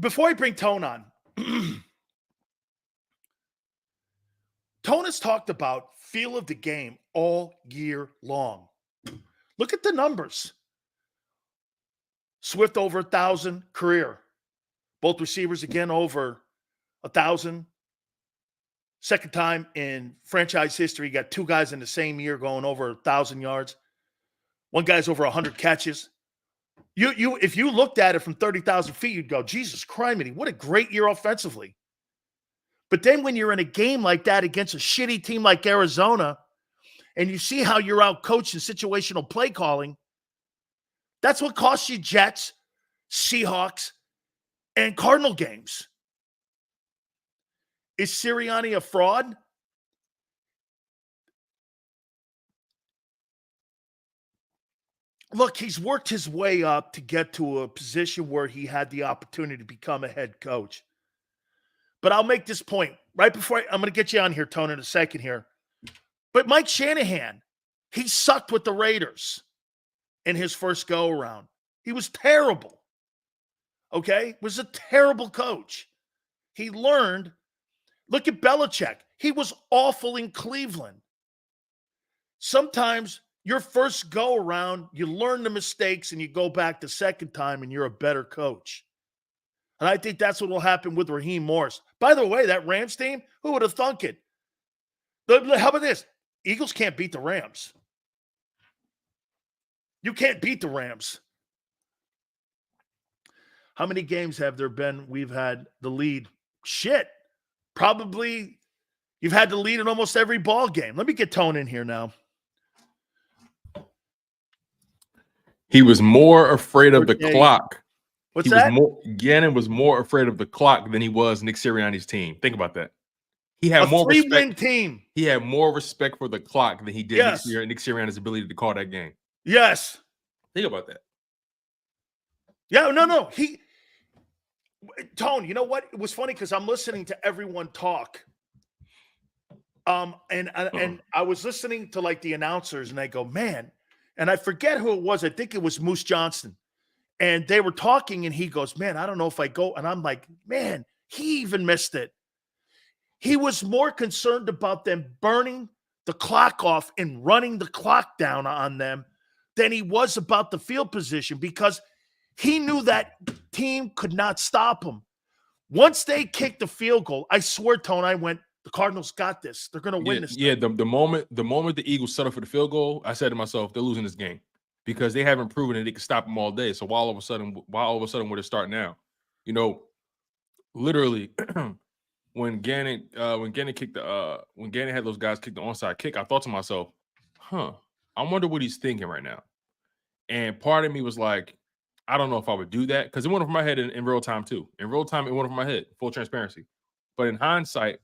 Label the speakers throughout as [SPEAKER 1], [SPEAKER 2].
[SPEAKER 1] before I bring Tone on, Tone has talked about feel of the game all year long. Look at the numbers. Swift over 1,000 career. Both receivers again over 1,000. Second time in franchise history, you got two guys in the same year going over 1,000 yards. One guy's over 100 catches. If you looked at it from 30,000 feet, you'd go, Jesus Christ, what a great year offensively. But then when you're in a game like that against a shitty team like Arizona, and you see how you're out coached in situational play calling, that's what costs you Jets, Seahawks, and Cardinal games. Is Sirianni a fraud? Look, he's worked his way up to get to a position where he had the opportunity to become a head coach. But I'll make this point right before I'm going to get you on here, Tone, in a second here. But Mike Shanahan, he sucked with the Raiders in his first go-around. He was terrible. Okay? Was a terrible coach. He learned. Look at Belichick. He was awful in Cleveland. Sometimes your first go-around, you learn the mistakes and you go back the second time and you're a better coach. And I think that's what will happen with Raheem Morris. By the way, that Rams team, who would have thunk it? How about this? Eagles can't beat the Rams. You can't beat the Rams. How many games have there been we've had the lead? Shit. Probably you've had the lead in almost every ball game. Let me get Tone in here now.
[SPEAKER 2] He was more afraid of the clock.
[SPEAKER 1] What's that?
[SPEAKER 2] Gannon was more afraid of the clock than he was Nick Sirianni's team. Think about that. He had
[SPEAKER 1] a
[SPEAKER 2] more
[SPEAKER 1] three-win team.
[SPEAKER 2] He had more respect for the clock than he did
[SPEAKER 1] yes.
[SPEAKER 2] Nick Sirianni's ability to call that game.
[SPEAKER 1] Yes.
[SPEAKER 2] Think about that.
[SPEAKER 1] Yeah, no. Tone, you know what? It was funny because I'm listening to everyone talk. And I was listening to like the announcers and I go, man, and I forget who it was. I think it was Moose Johnston. And they were talking and he goes, man, I don't know if I go. And I'm like, man, he even missed it. He was more concerned about them burning the clock off and running the clock down on them than he was about the field position because he knew that team could not stop him. Once they kicked the field goal, I swear, Tone, I went, the Cardinals got this. They're going to win this.
[SPEAKER 2] Yeah, the moment the Eagles settled for the field goal, I said to myself, they're losing this game because they haven't proven that they can stop them all day. So why all of a sudden would it start now? You know, literally when Gannon had those guys kick the onside kick, I thought to myself, I wonder what he's thinking right now. And part of me was like, I don't know if I would do that because it went over my head in real time too. In real time, it went over my head, full transparency. But in hindsight,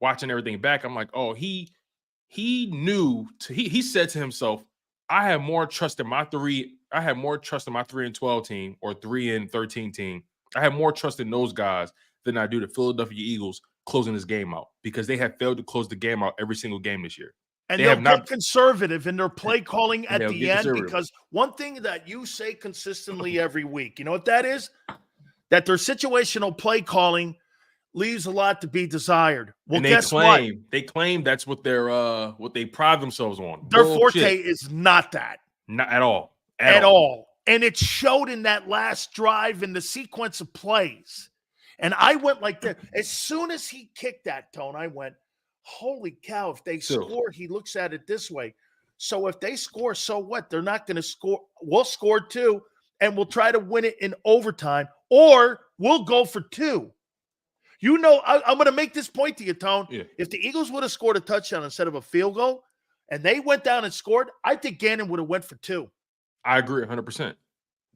[SPEAKER 2] watching everything back, I'm like, oh, he said to himself, I have more trust in my 3-12 team or 3-13 team. I have more trust in those guys than I do the Philadelphia Eagles closing this game out because they have failed to close the game out every single game this year.
[SPEAKER 1] And they'll get conservative in their play calling at the end because one thing that you say consistently every week, you know what that is? That their situational play calling leaves a lot to be desired. Well, guess what?
[SPEAKER 2] They claim that's what they pride themselves on.
[SPEAKER 1] Their forte is not that.
[SPEAKER 2] Not at all.
[SPEAKER 1] At all. And it showed in that last drive in the sequence of plays. And I went like this. As soon as he kicked that, Tone, I went, holy cow, if they score, he looks at it this way. So if they score, so what? They're not going to score. We'll score 2, and we'll try to win it in overtime, or we'll go for 2. You know, I'm going to make this point to you, Tone.
[SPEAKER 2] Yeah.
[SPEAKER 1] If the Eagles would have scored a touchdown instead of a field goal, and they went down and scored, I think Gannon would have went for 2.
[SPEAKER 2] I agree 100%.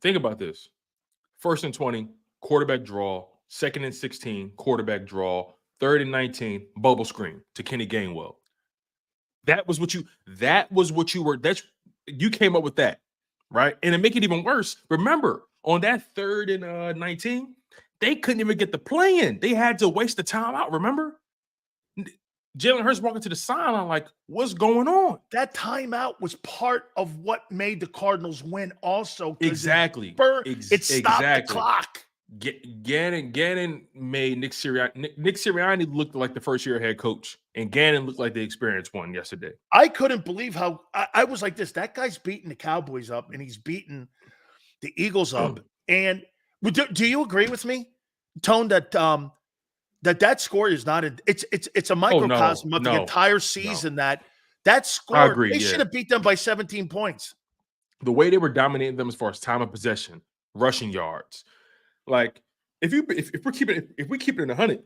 [SPEAKER 2] Think about this. 1st and 20, quarterback draw. 2nd and 16, quarterback draw. 3rd and 19, bubble screen to Kenny Gainwell. That was what you came up with that, right? And to make it even worse, remember, on that 3rd and 19, they couldn't even get the play in. They had to waste the time out, remember? Jalen Hurts walking to the sideline like, what's going on?
[SPEAKER 1] That timeout was part of what made the Cardinals win also.
[SPEAKER 2] Exactly.
[SPEAKER 1] It stopped the clock.
[SPEAKER 2] Gannon made Nick Sirianni look like the first year head coach, and Gannon looked like the experienced one yesterday.
[SPEAKER 1] I couldn't believe how I was like this. That guy's beating the Cowboys up, and he's beating the Eagles up. And do you agree with me, Tone, that that score is not it's a microcosm of the entire season. That score,
[SPEAKER 2] I agree,
[SPEAKER 1] they should have beat them by 17 points.
[SPEAKER 2] The way they were dominating them as far as time of possession, rushing yards. Like if we keep it in 100,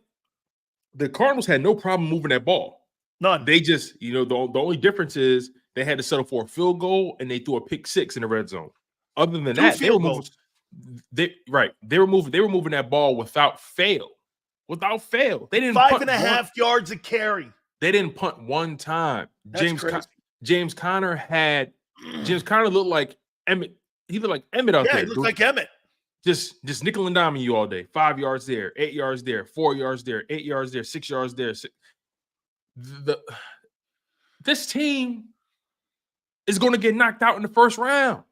[SPEAKER 2] the Cardinals had no problem moving that ball.
[SPEAKER 1] None.
[SPEAKER 2] They just, the only difference is they had to settle for a field goal and they threw a pick six in the red zone. Other than that, they were moving. They were moving that ball without fail. Without fail. They didn't
[SPEAKER 1] 5.5 yards a carry.
[SPEAKER 2] They didn't punt one time. James Conner looked like Emmett. He looked like Emmett out there.
[SPEAKER 1] He looked like Emmett.
[SPEAKER 2] Just nickel and diming you all day. 5 yards there, 8 yards there, 4 yards there, 8 yards there, 6 yards there. This team is going to get knocked out in the first round.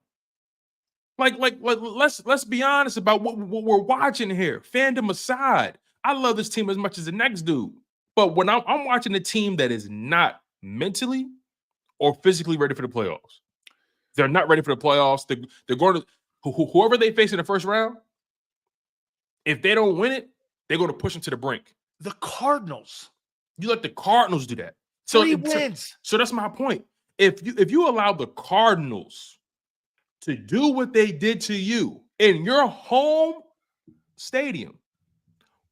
[SPEAKER 2] Like let's be honest about what we're watching here. Fandom aside, I love this team as much as the next dude. But when I'm watching a team that is not mentally or physically ready for the playoffs, they're not ready for the playoffs. They're going to whoever they face in the first round. If they don't win it, they're going to push them to the brink.
[SPEAKER 1] The Cardinals.
[SPEAKER 2] You let the Cardinals do that. So
[SPEAKER 1] 3 wins.
[SPEAKER 2] So that's my point. If you allow the Cardinals to do what they did to you in your home stadium,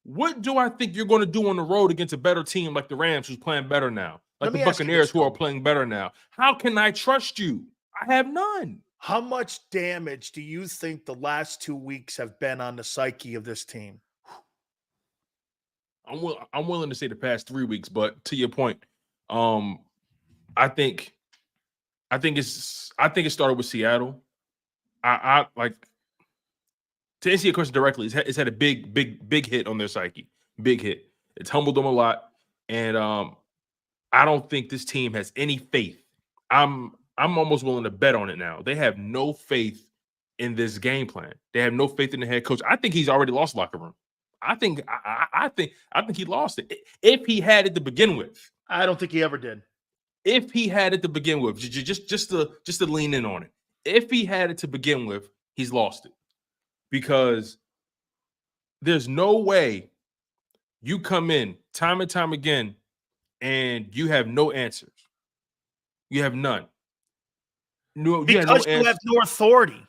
[SPEAKER 2] what do I think you're going to do on the road against a better team like the Rams, who's playing better now, like the Buccaneers, who are playing better now? How can I trust you? I have none.
[SPEAKER 1] How much damage do you think the last 2 weeks have been on the psyche of this team?
[SPEAKER 2] I'm willing to say the past 3 weeks, but to your point, I think it started with Seattle. I like to answer your question directly. It's had a big hit on their psyche. Big hit. It's humbled them a lot, and I don't think this team has any faith. I'm almost willing to bet on it now. They have no faith in this game plan. They have no faith in the head coach. I think he's already lost locker room. I think he lost it. If he had it to begin with.
[SPEAKER 1] I don't think he ever did.
[SPEAKER 2] If he had it to begin with, just to lean in on it. If he had it to begin with, he's lost it. Because there's no way you come in time and time again and you have no answers. You have none. No,
[SPEAKER 1] because you have no authority.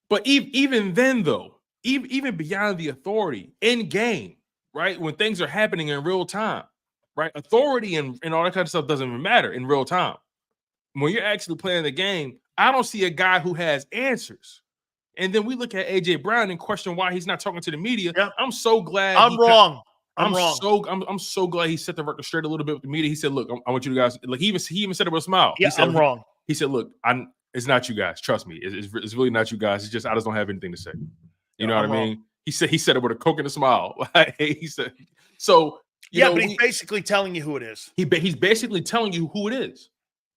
[SPEAKER 2] But even then, though, even beyond the authority, in game, right, when things are happening in real time, right, authority and all that kind of stuff doesn't even matter in real time. When you're actually playing the game, I don't see a guy who has answers. And then we look at AJ Brown and question why he's not talking to the media.
[SPEAKER 1] Yep.
[SPEAKER 2] I'm so glad.
[SPEAKER 1] I'm wrong.
[SPEAKER 2] I'm so glad he set the record straight a little bit with the media. He said, "Look, I want you guys." Like he even said it with a smile.
[SPEAKER 1] Yeah,
[SPEAKER 2] he said,
[SPEAKER 1] I'm wrong.
[SPEAKER 2] He said, "Look, it's not you guys. Trust me. It's really not you guys. It's just I just don't have anything to say." You know what I mean? Wrong. He said it with a Coke and a smile. He said so.
[SPEAKER 1] But he's basically telling you who it is.
[SPEAKER 2] He's basically telling you who it is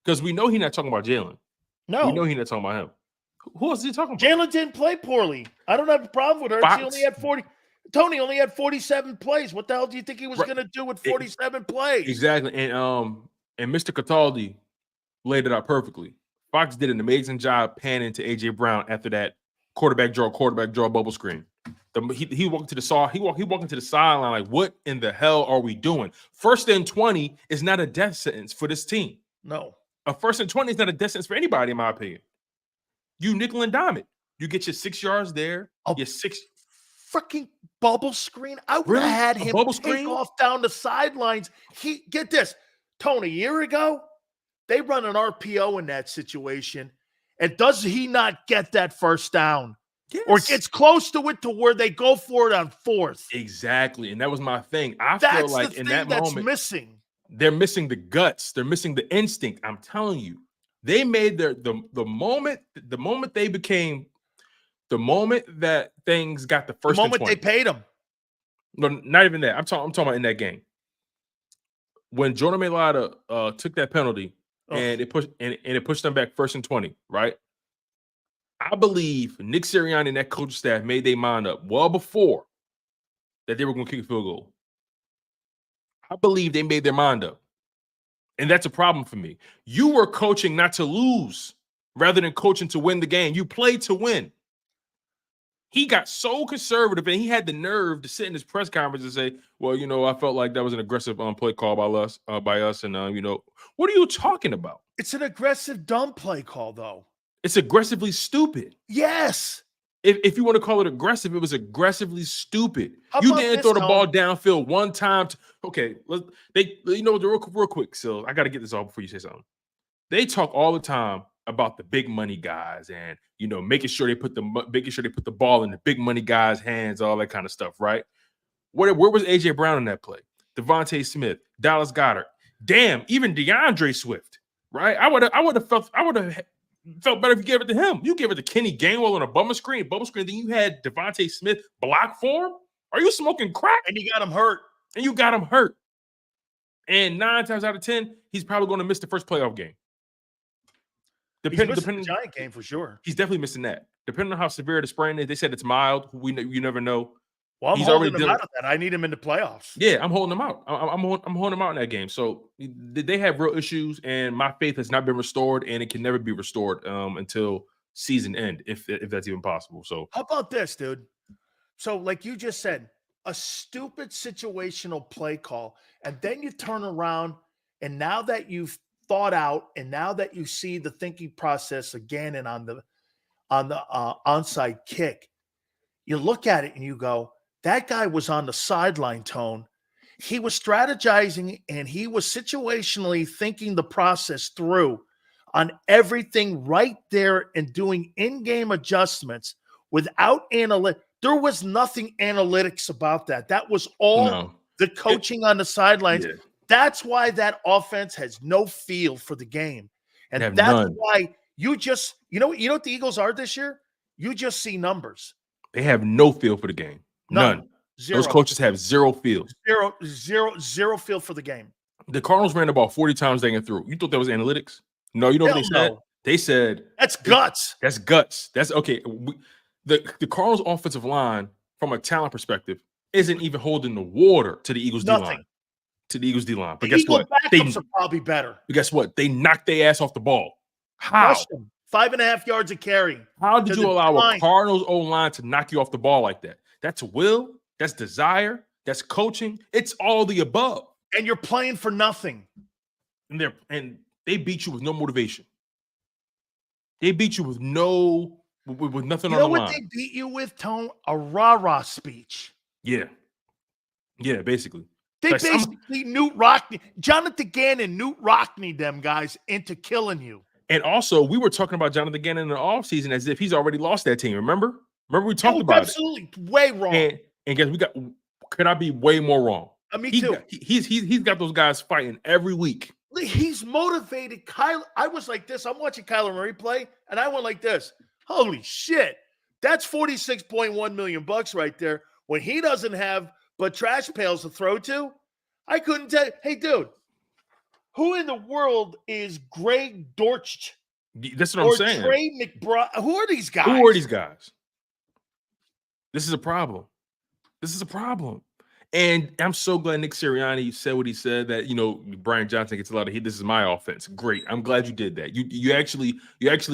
[SPEAKER 2] because we know he's not talking about Jalen.
[SPEAKER 1] No,
[SPEAKER 2] we know he's not talking about him. Who else is he talking about?
[SPEAKER 1] Jalen didn't play poorly. I don't have a problem with Hurts. He only had 40. Tony only had 47 plays. What the hell do you think he was going to do with 47 plays?
[SPEAKER 2] Exactly. And Mr. Cataldi laid it out perfectly. Fox did an amazing job panning to AJ Brown after that quarterback draw bubble screen. He walked into the sideline like, what in the hell are we doing? 1st and 20 is not a death sentence for this team.
[SPEAKER 1] No.
[SPEAKER 2] A 1st and 20 is not a death sentence for anybody, in my opinion. You nickel and dime it. You get your 6 yards there. Your 6
[SPEAKER 1] freaking bubble screen. I would have had him take off down the sidelines. Get this, Tony, a year ago, they run an RPO in that situation. And does he not get that first down? Yes. Or gets close to it to where they go for it on 4th?
[SPEAKER 2] Exactly. And that was my thing. I feel like in that moment,
[SPEAKER 1] missing.
[SPEAKER 2] They're missing the guts. They're missing the instinct. I'm telling you. They made the moment that things got the first.
[SPEAKER 1] The moment they paid him.
[SPEAKER 2] No, not even that. I'm talking about in that game. When Jordan Mailata took that penalty and it pushed them back 1st and 20, right? I believe Nick Sirianni and that coaching staff made their mind up well before that they were going to kick a field goal. I believe they made their mind up. And that's a problem for me. You were coaching not to lose rather than coaching to win the game. You played to win. He got so conservative, and he had the nerve to sit in his press conference and say, well, I felt like that was an aggressive play call by us. And, what are you talking about?
[SPEAKER 1] It's an aggressive, dumb play call, though.
[SPEAKER 2] It's aggressively stupid.
[SPEAKER 1] Yes.
[SPEAKER 2] If you want to call it aggressive, it was aggressively stupid.
[SPEAKER 1] How
[SPEAKER 2] You
[SPEAKER 1] about
[SPEAKER 2] didn't
[SPEAKER 1] this,
[SPEAKER 2] throw the
[SPEAKER 1] Tom?
[SPEAKER 2] ball downfield one time. Okay, real quick, Sil, I got to get this off before you say something. They talk all the time about the big money guys and making sure they put the ball in the big money guys' hands, all that kind of stuff, right? Where was AJ Brown in that play? Devontae Smith, Dallas Goedert, damn, even DeAndre Swift, right? I would have felt better if you gave it to him. You gave it to Kenny Gainwell on a bubble screen, then you had Devontae Smith block for him. Are you smoking crack?
[SPEAKER 1] And you got him hurt.
[SPEAKER 2] And 9 times out of 10, he's probably going to miss the first playoff game.
[SPEAKER 1] He's missing the Giant game for sure.
[SPEAKER 2] He's definitely missing that. Depending on how severe the sprain is, they said it's mild. You never know.
[SPEAKER 1] Well, I'm holding him out of that. I need him in the playoffs.
[SPEAKER 2] Yeah, I'm holding him out. I'm holding him out in that game. So they have real issues, and my faith has not been restored, and it can never be restored until season end, if that's even possible. So
[SPEAKER 1] how about this, dude? So, like you just said, a stupid situational play call, and then you turn around, and now that you've thought out, and now that you see the thinking process again, and on the onside kick, you look at it and you go, that guy was on the sideline, Tone. He was strategizing and he was situationally thinking the process through on everything right there and doing in-game adjustments without analytics. There was nothing analytics about that. That was all the coaching on the sidelines. Yeah. That's why that offense has no feel for the game. And that's why you just, you know what the Eagles are this year? You just see numbers.
[SPEAKER 2] They have no feel for the game. None.
[SPEAKER 1] Zero.
[SPEAKER 2] Those coaches have zero feel.
[SPEAKER 1] Zero feel for the game.
[SPEAKER 2] The Cardinals ran the ball 40 times they get through. You thought that was analytics? No, you know what they said?
[SPEAKER 1] No.
[SPEAKER 2] They said
[SPEAKER 1] that's guts.
[SPEAKER 2] That's guts. That's okay. The Cardinals offensive line, from a talent perspective, isn't even holding the water to the Eagles D line. To the Eagles D line. But guess what?
[SPEAKER 1] Backups are probably better.
[SPEAKER 2] But guess what? They knocked their ass off the ball. How?
[SPEAKER 1] 5.5 yards of carry.
[SPEAKER 2] How did you allow a Cardinals O-line to knock you off the ball like that? That's will. That's desire. That's coaching. It's all the above.
[SPEAKER 1] And you're playing for nothing.
[SPEAKER 2] And they beat you with no motivation. They beat you with nothing on the line.
[SPEAKER 1] You know what they beat you with, Tone? A rah-rah speech.
[SPEAKER 2] Yeah. Yeah, basically.
[SPEAKER 1] They basically Newt Rockney, Jonathan Gannon, Newt Rockney them guys into killing you.
[SPEAKER 2] And also, we were talking about Jonathan Gannon in the offseason as if he's already lost that team. Remember we talked about
[SPEAKER 1] absolutely. Way wrong.
[SPEAKER 2] And guys, could I be way more wrong?
[SPEAKER 1] Me too.
[SPEAKER 2] He's got those guys fighting every week.
[SPEAKER 1] He's motivated. I was like this. I'm watching Kyler Murray play, and I went like this. Holy shit. That's $46.1 million right there. When he doesn't have but trash pails to throw to, I couldn't tell you. Hey, dude, who in the world is Greg Dortch?
[SPEAKER 2] That's what I'm saying.
[SPEAKER 1] Trey McBride. Who are these guys?
[SPEAKER 2] This is a problem. And I'm so glad Nick Sirianni said what he said, that, Brian Johnson gets a lot of heat. This is my offense. Great. I'm glad you did that. You actually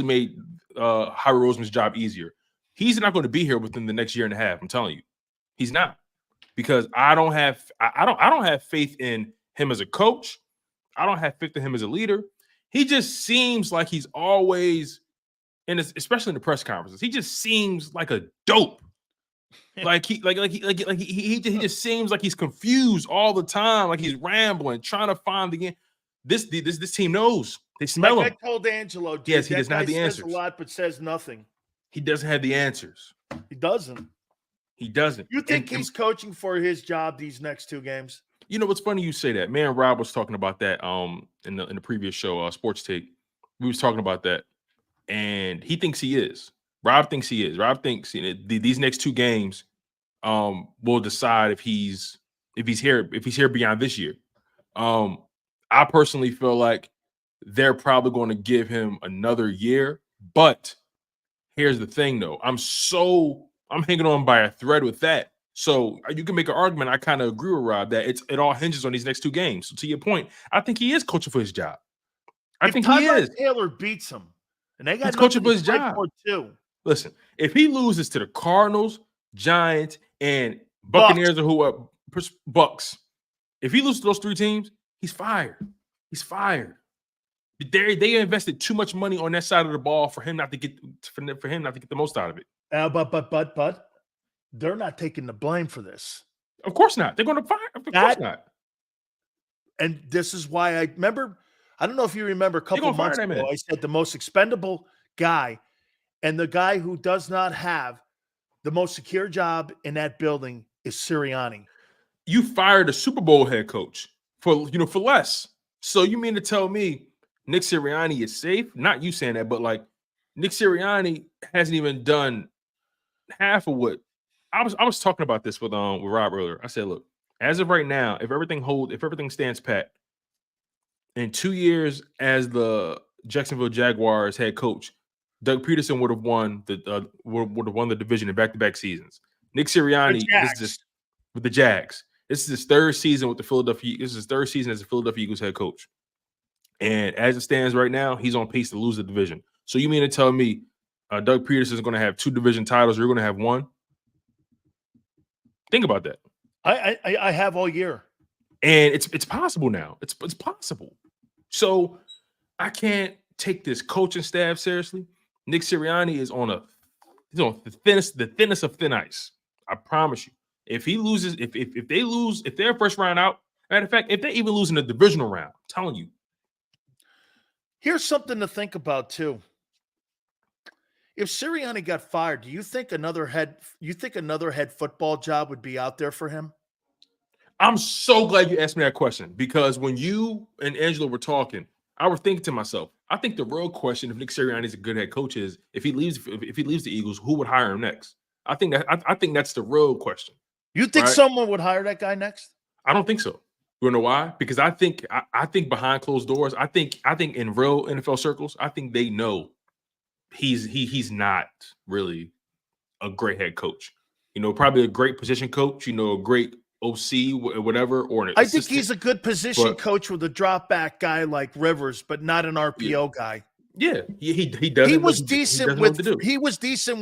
[SPEAKER 2] made Howie Roseman's job easier. He's not going to be here within the next year and a half. I'm telling you, he's not, because I don't have faith in him as a coach. I don't have faith in him as a leader. He just seems like he's always, and especially in the press conferences, he just seems like a dope. He just seems like he's confused all the time, like he's rambling, trying to find the game. This team knows. They smell him.
[SPEAKER 1] I told Angelo, dude,
[SPEAKER 2] yes, he does not have the answers.
[SPEAKER 1] Says a lot, but says nothing.
[SPEAKER 2] He doesn't have the answers.
[SPEAKER 1] He doesn't.
[SPEAKER 2] You
[SPEAKER 1] think he's coaching for his job these next 2 games?
[SPEAKER 2] You know what's funny? You say that. Man, Rob was talking about that in the previous show, Sports Take. We was talking about that, and he thinks he is. Rob thinks he is. Rob thinks these next 2 games will decide if he's here beyond this year. I personally feel like they're probably going to give him another year, but here's the thing, though. I'm hanging on by a thread with that. So you can make an argument. I kind of agree with Rob that it all hinges on these next 2 games. So to your point, I think he is coaching for his job. I think he is.
[SPEAKER 1] Taylor beats him, and they got
[SPEAKER 2] He's coaching for his
[SPEAKER 1] fight
[SPEAKER 2] job
[SPEAKER 1] for too.
[SPEAKER 2] Listen, if he loses to the Cardinals, Giants, and Buccaneers or whoever, Bucks, if he loses to those 3 teams, he's fired. He's fired. They invested too much money on that side of the ball for him not to get the most out of it.
[SPEAKER 1] But they're not taking the blame for this.
[SPEAKER 2] Of course not. They're going to fire. Of course not.
[SPEAKER 1] And this is why I remember. I don't know if you remember a couple of months ago, I said the most expendable guy and the guy who does not have the most secure job in that building is Sirianni.
[SPEAKER 2] You fired a Super Bowl head coach for less. So you mean to tell me Nick Sirianni is safe? Not you saying that, but like Nick Sirianni hasn't even done half of what I was talking about this with Rob earlier. I said, look, as of right now, if everything stands pat, in 2 years as the Jacksonville Jaguars head coach, Doug Pederson would have won the division in back-to-back seasons. Nick Sirianni with the Jags. This is his 3rd season with the Philadelphia. This is his 3rd season as the Philadelphia Eagles head coach. And as it stands right now, he's on pace to lose the division. So you mean to tell me Doug Pederson is going to have 2 division titles? You're going to have 1? Think about that.
[SPEAKER 1] I have all year,
[SPEAKER 2] and it's possible now. It's possible. So I can't take this coaching staff seriously. Nick Sirianni is on the thinnest of thin ice. I promise you. If he loses, if they're first round out, matter of fact, if they even lose in the divisional round, I'm telling you.
[SPEAKER 1] Here's something to think about too. If Sirianni got fired, do you think another head football job would be out there for him?
[SPEAKER 2] I'm so glad you asked me that question, because when you and Angela were talking, I was thinking to myself, I think the real question, if Nick Sirianni is a good head coach, is if he leaves the Eagles, who would hire him next? I think that's the real question.
[SPEAKER 1] You think someone would hire that guy next?
[SPEAKER 2] I don't think so. You know why? Because I think behind closed doors, I think in real NFL circles, I think they know he's not really a great head coach. Probably a great position coach, a great OC, whatever, or an
[SPEAKER 1] I think he's a good position coach with a drop back guy like Rivers, but not an RPO guy.
[SPEAKER 2] Yeah, he does.
[SPEAKER 1] He was decent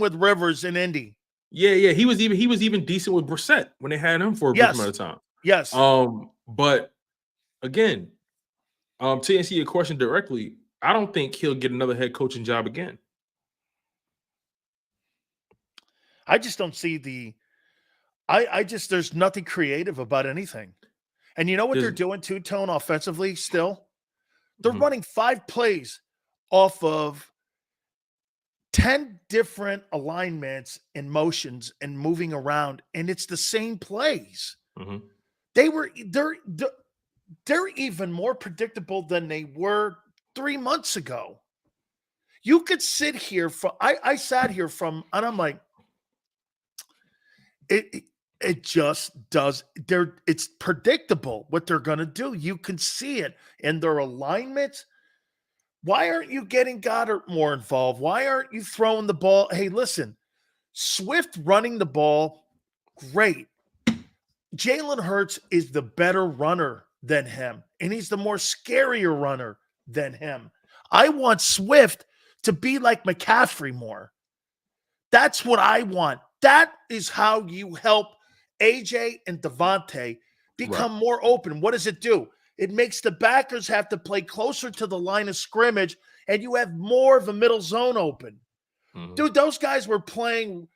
[SPEAKER 1] with Rivers in Indy.
[SPEAKER 2] Yeah. He was even decent with Brissett when they had him for a brief amount of time.
[SPEAKER 1] Yes.
[SPEAKER 2] But again, to answer your question directly, I don't think he'll get another head coaching job again.
[SPEAKER 1] I just don't see there's nothing creative about anything. And you know what they're doing too, Tone, offensively still? They're running 5 plays off of 10 different alignments and motions and moving around, and it's the same plays. They're even more predictable than they were 3 months ago. You could sit here I sat here and I'm like, it just does. It's predictable what they're going to do. You can see it in their alignments. Why aren't you getting Goddard more involved? Why aren't you throwing the ball? Hey, listen, Swift running the ball, great. Jalen Hurts is the better runner than him, and he's the more scarier runner than him. I want Swift to be like McCaffrey more. That's what I want. That is how you help AJ and Devontae become more open. What does it do? It makes the backers have to play closer to the line of scrimmage, and you have more of a middle zone open. Dude, those guys were playing.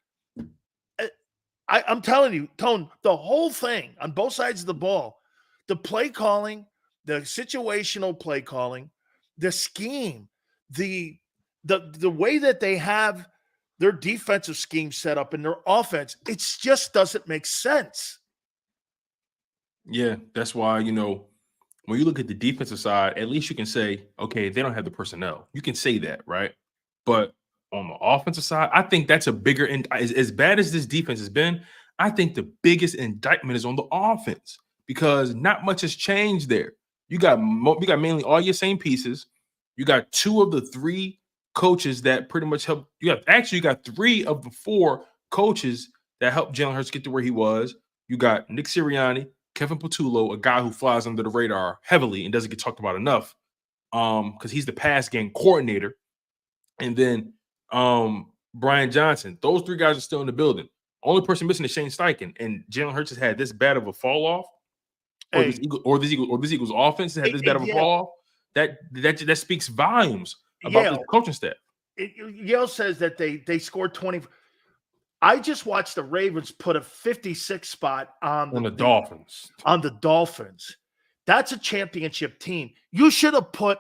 [SPEAKER 1] I'm telling you, Tone, the whole thing on both sides of the ball, the play calling, the situational play calling, the scheme, the way that they have their defensive scheme set up and their offense, it just doesn't make sense.
[SPEAKER 2] Yeah, that's why, when you look at the defensive side, at least you can say, okay, they don't have the personnel. You can say that, right? But on the offensive side, I think that's a bigger – as bad as this defense has been, I think the biggest indictment is on the offense because not much has changed there. You got mainly all your same pieces. You got 2 of the 3 coaches that pretty much helped. You got 3 of the 4 coaches that helped Jalen Hurts get to where he was. You got Nick Sirianni, Kevin Patullo, a guy who flies under the radar heavily and doesn't get talked about enough, because he's the pass game coordinator. And then Brian Johnson. Those 3 guys are still in the building. Only person missing is Shane Steichen, and Jalen Hurts has had this bad of a fall off, or this Eagles offense has had this bad of a fall off. That speaks volumes about the coaching staff.
[SPEAKER 1] Yale says that they scored 20. I just watched the Ravens put a 56 spot on the
[SPEAKER 2] Dolphins.
[SPEAKER 1] On the Dolphins. That's a championship team. You should have put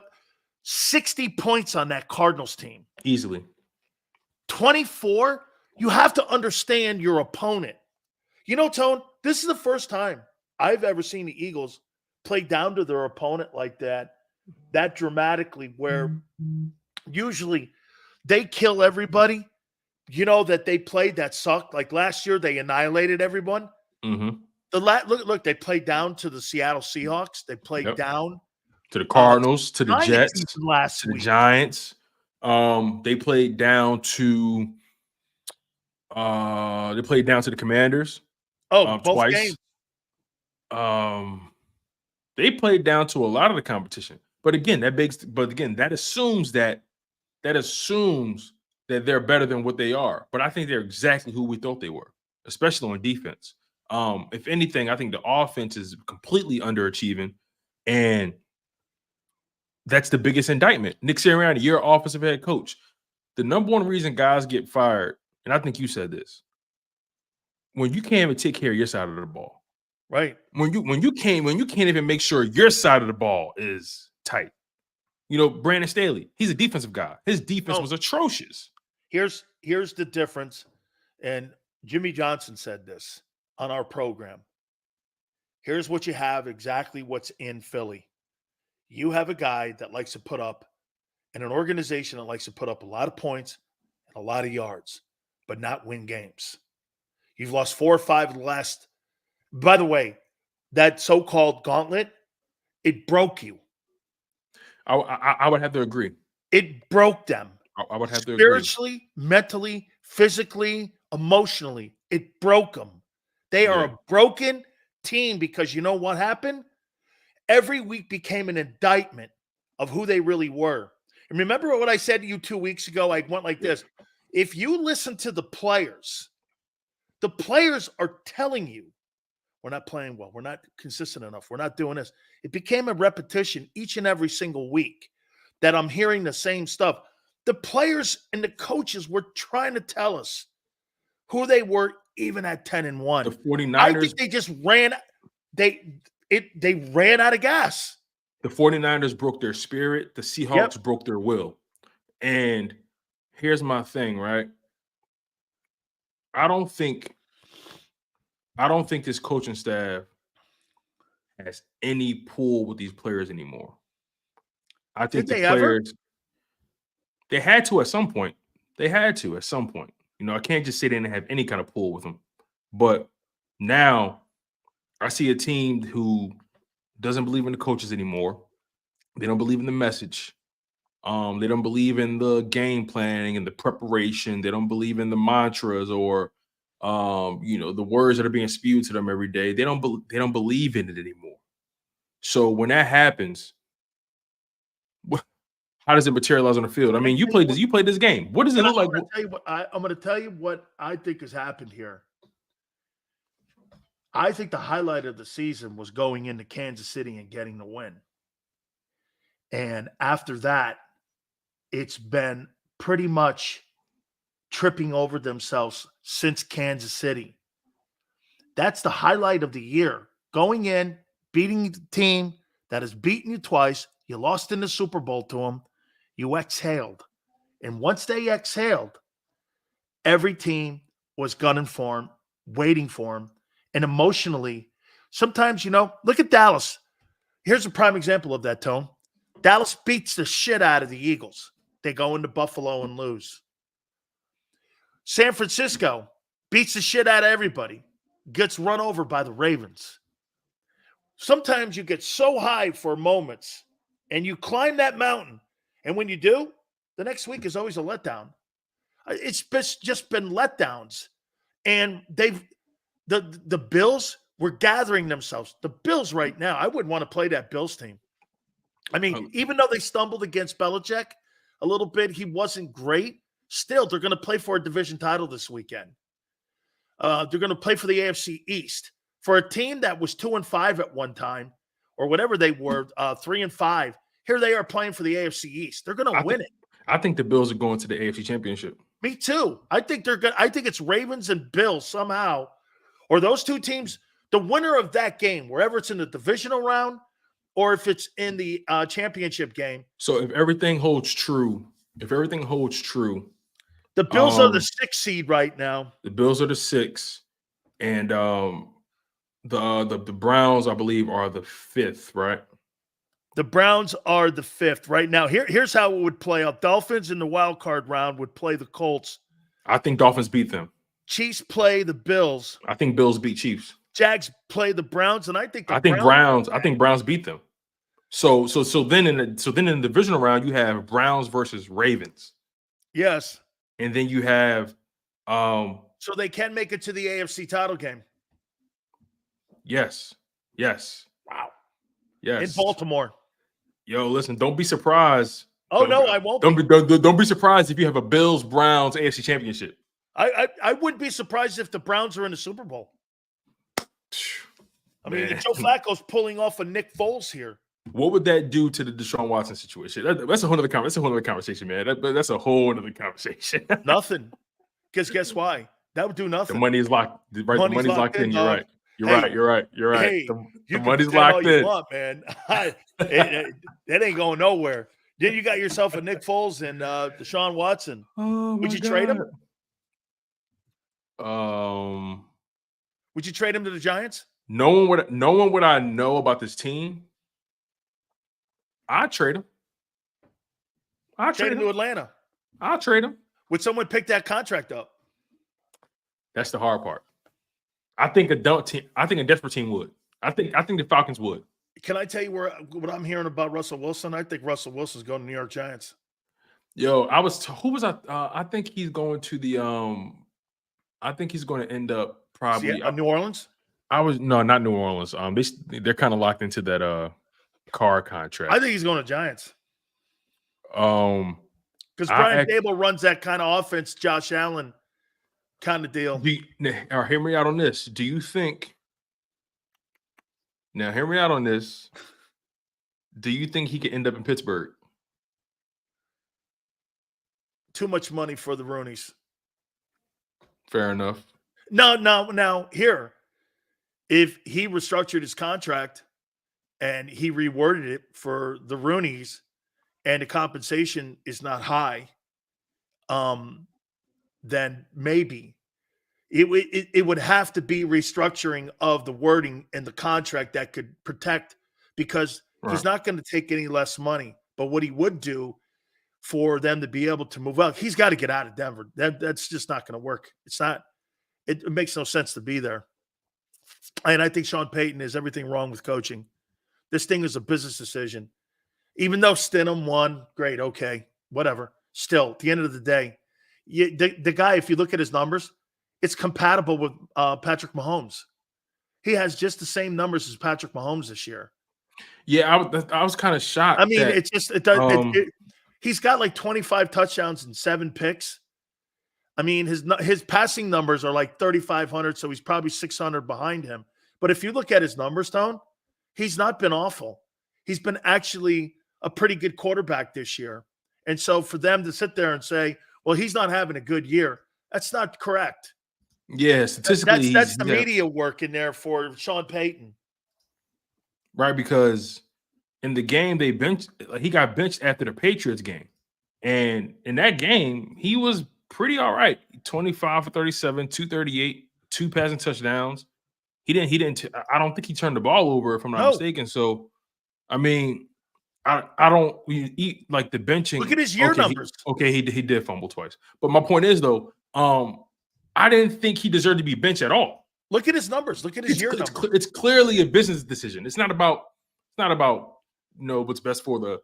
[SPEAKER 1] 60 points on that Cardinals team.
[SPEAKER 2] Easily.
[SPEAKER 1] 24, you have to understand your opponent. You know, Tone, this is the first time I've ever seen the Eagles play down to their opponent like that dramatically, where usually they kill everybody, you know, that they played that sucked. Like last year, they annihilated everyone.
[SPEAKER 2] Mm-hmm.
[SPEAKER 1] Look, they played down to the Seattle Seahawks. They played down
[SPEAKER 2] to the Cardinals, to the Jets,
[SPEAKER 1] to
[SPEAKER 2] the Giants. They played down to the Commanders.
[SPEAKER 1] Both
[SPEAKER 2] twice.
[SPEAKER 1] games.
[SPEAKER 2] They played down to a lot of the competition. But again, that assumes that they're better than what they are. But I think they're exactly who we thought they were, especially on defense. If anything, I think the offense is completely underachieving, and that's the biggest indictment. Nick Sirianni, your offensive head coach. The number one reason guys get fired, and I think you said this, when you can't even take care of your side of the ball.
[SPEAKER 1] Right.
[SPEAKER 2] When you can't even make sure your side of the ball is tight. You know, Brandon Staley, he's a defensive guy. His defense was atrocious.
[SPEAKER 1] Here's the difference. And Jimmy Johnson said this on our program. Here's what you have, exactly what's in Philly. You have a guy that likes to put up, and an organization that likes to put up a lot of points and a lot of yards, but not win games. You've lost 4 or 5 of the last. By the way, that so-called gauntlet, it broke you.
[SPEAKER 2] I would have to agree.
[SPEAKER 1] It broke them.
[SPEAKER 2] I would have to
[SPEAKER 1] spiritually, mentally, physically, emotionally. It broke them. They are a broken team because you know what happened? Every week became an indictment of who they really were. And remember what I said to you 2 weeks ago? I went like this. If you listen to the players are telling you, we're not playing well. We're not consistent enough. We're not doing this. It became a repetition each and every single week that I'm hearing the same stuff. The players and the coaches were trying to tell us who they were even at 10-1.
[SPEAKER 2] The 49ers.
[SPEAKER 1] I think they just ran. They ran out of gas.
[SPEAKER 2] The 49ers broke their spirit. The Seahawks broke their will. And here's my thing, right? I don't think this coaching staff has any pull with these players anymore. I think the players, they had to at some point. They had to at some point. You know, I can't just say they didn't have any kind of pull with them. But now I see a team who doesn't believe in the coaches anymore. They don't believe in the message. They don't believe in the game planning and the preparation. They don't believe in the mantras or the words that are being spewed to them every day. They don't believe in it anymore. So when that happens, how does it materialize on the field? I mean, you played this game. What does it look like?
[SPEAKER 1] I'm going to tell you what I think has happened here. I think the highlight of the season was going into Kansas City and getting the win. And after that, it's been pretty much tripping over themselves since Kansas City. That's the highlight of the year. Going in, beating the team that has beaten you twice. You lost in the Super Bowl to them. You exhaled. And once they exhaled, every team was gunning for him, waiting for him. And emotionally, sometimes, look at Dallas. Here's a prime example of that, Tone. Dallas beats the shit out of the Eagles. They go into Buffalo and lose. San Francisco beats the shit out of everybody, gets run over by the Ravens. Sometimes you get so high for moments and you climb that mountain. And when you do, The next week is always a letdown. It's just been letdowns. And the Bills were gathering themselves. The Bills right now, I wouldn't want to play that Bills team. I mean, even though they stumbled against Belichick a little bit, he wasn't great. Still, they're going to play for a division title this weekend. They're going to play for the AFC East. For a team that was 2-5 at one time, or whatever they were, 3-5, here they are playing for the AFC East. They're going to win it.
[SPEAKER 2] I think the Bills are going to the AFC Championship.
[SPEAKER 1] Me too. I think they're good. I think it's Ravens and Bills somehow, or those two teams. The winner of that game, wherever it's in the divisional round, or if it's in the championship game.
[SPEAKER 2] So if everything holds true,
[SPEAKER 1] the Bills are the 6th seed right now.
[SPEAKER 2] The Bills are the 6th, and the Browns, I believe, are the 5th, right?
[SPEAKER 1] The Browns are the 5th right now. Here's how it would play out. Dolphins in the wild card round would play the Colts.
[SPEAKER 2] I think Dolphins beat them.
[SPEAKER 1] Chiefs play the Bills.
[SPEAKER 2] I think Bills beat Chiefs.
[SPEAKER 1] Jags play the Browns, and I think
[SPEAKER 2] Browns beat them. So then in the divisional round you have Browns versus Ravens.
[SPEAKER 1] Yes.
[SPEAKER 2] And then you have
[SPEAKER 1] so they can make it to the AFC title game.
[SPEAKER 2] Yes.
[SPEAKER 1] Wow.
[SPEAKER 2] Yes.
[SPEAKER 1] In Baltimore.
[SPEAKER 2] Yo, listen, don't be surprised.
[SPEAKER 1] Oh, no, I won't.
[SPEAKER 2] Don't be surprised if you have a Bills Browns AFC Championship.
[SPEAKER 1] I wouldn't be surprised if the Browns are in the Super Bowl. I mean, Joe Flacco's pulling off a Nick Foles here.
[SPEAKER 2] What would that do to the Deshaun Watson situation? That's a whole other conversation, man. That's a whole other conversation.
[SPEAKER 1] Nothing. Because guess why? That would do nothing.
[SPEAKER 2] The money is locked. Right, the money's locked in. You're right. You're right.
[SPEAKER 1] Hey,
[SPEAKER 2] the money's locked in.
[SPEAKER 1] You want, man. That ain't going nowhere. Then you got yourself a Nick Foles and Deshaun Watson.
[SPEAKER 2] Oh,
[SPEAKER 1] would you trade him? Would you trade him to the Giants?
[SPEAKER 2] No one would I know about this team. I'd trade him.
[SPEAKER 1] Trade him to Atlanta.
[SPEAKER 2] I'll trade him.
[SPEAKER 1] Would someone pick that contract up?
[SPEAKER 2] That's the hard part. I think a desperate team would. I think the Falcons would.
[SPEAKER 1] Can I tell you what I'm hearing about Russell Wilson? I think Russell Wilson's going to New York Giants.
[SPEAKER 2] Yo, I think he's going to the I think he's going to end up probably
[SPEAKER 1] New Orleans.
[SPEAKER 2] No, not New Orleans. They're kind of locked into that Carr contract.
[SPEAKER 1] I think he's going to Giants. Because Brian Dable runs that kind of offense, Josh Allen kind of deal.
[SPEAKER 2] Hear me out on this. Do you think? Now, hear me out on this. Do you think he could end up in Pittsburgh?
[SPEAKER 1] Too much money for the Roonies.
[SPEAKER 2] Fair enough.
[SPEAKER 1] No. Here, if he restructured his contract and he reworded it for the Roonies, and the compensation is not high, then maybe it would have to be restructuring of the wording in the contract that could protect, because he's not going to take any less money. But what he would do for them to be able to move out, he's got to get out of Denver. That's just not going to work. It makes no sense to be there. And I think Sean Payton is everything wrong with coaching. This thing is a business decision. Even though Stidham won, great, okay, whatever. Still, at the end of the day, the guy, if you look at his numbers, it's compatible with Patrick Mahomes. He has just the same numbers as Patrick Mahomes this year.
[SPEAKER 2] Yeah, I was kind of shocked.
[SPEAKER 1] I mean, he's got like 25 touchdowns and 7 picks. I mean, his passing numbers are like 3,500, so he's probably 600 behind him. But if you look at his numbers, Tone, he's not been awful. He's been actually a pretty good quarterback this year. And so for them to sit there and say, well, he's not having a good year, that's not correct.
[SPEAKER 2] Yeah, statistically,
[SPEAKER 1] that's the media work in there for Sean Payton.
[SPEAKER 2] Right, because in the game he got benched after the Patriots game. And in that game, he was pretty all right. 25 for 37, 238, 2 passing touchdowns. I don't think he turned the ball over, if I'm not mistaken. So, I mean, I don't eat like the benching.
[SPEAKER 1] Look at his year numbers.
[SPEAKER 2] He did fumble twice. But my point is, though, I didn't think he deserved to be benched at all.
[SPEAKER 1] Look at his numbers. Look at his year numbers.
[SPEAKER 2] It's clearly a business decision. It's not about what's best for the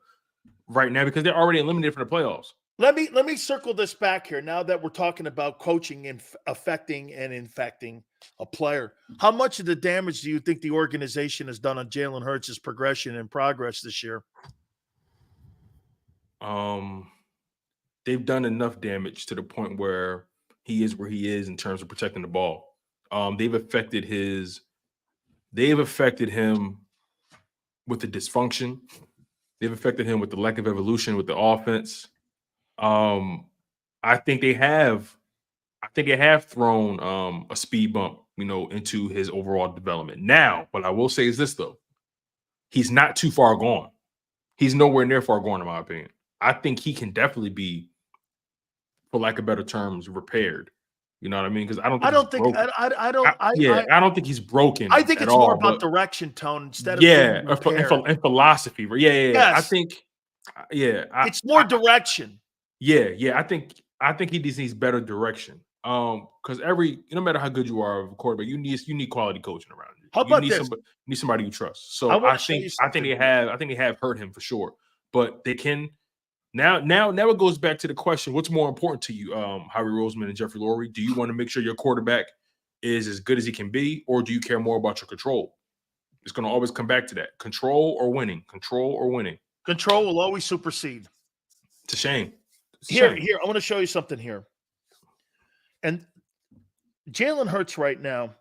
[SPEAKER 2] right now, because they're already eliminated from the playoffs.
[SPEAKER 1] Let me circle this back here now that we're talking about coaching and affecting and infecting a player. How much of the damage do you think the organization has done on Jalen Hurts' progression and progress this year?
[SPEAKER 2] They've done enough damage to the point where he is where he is in terms of protecting the ball. They've affected him with the dysfunction. They've affected him with the lack of evolution with the offense. I think they have thrown a speed bump, into his overall development. Now, what I will say is this though. He's not too far gone. He's nowhere near far gone, in my opinion. I think he can definitely be, for lack of better terms, repaired. You know what I mean? Because I don't think he's broken.
[SPEAKER 1] I think
[SPEAKER 2] at
[SPEAKER 1] it's
[SPEAKER 2] all,
[SPEAKER 1] more about
[SPEAKER 2] but
[SPEAKER 1] direction, tone, instead of
[SPEAKER 2] and philosophy. Yeah.
[SPEAKER 1] Yes.
[SPEAKER 2] It's
[SPEAKER 1] more direction.
[SPEAKER 2] Yeah. I think he just needs better direction. Because no matter how good you are of a quarterback, you need quality coaching around you.
[SPEAKER 1] How about this?
[SPEAKER 2] You need somebody you trust. So I think they have hurt him for sure. But they can now it goes back to the question: what's more important to you, Howie Roseman and Jeffrey Lurie? Do you want to make sure your quarterback is as good as he can be, or do you care more about your control? It's going to always come back to that: control or winning. Control or winning.
[SPEAKER 1] Control will always supersede.
[SPEAKER 2] It's a shame.
[SPEAKER 1] Here, I want to show you something here. And Jalen Hurts right now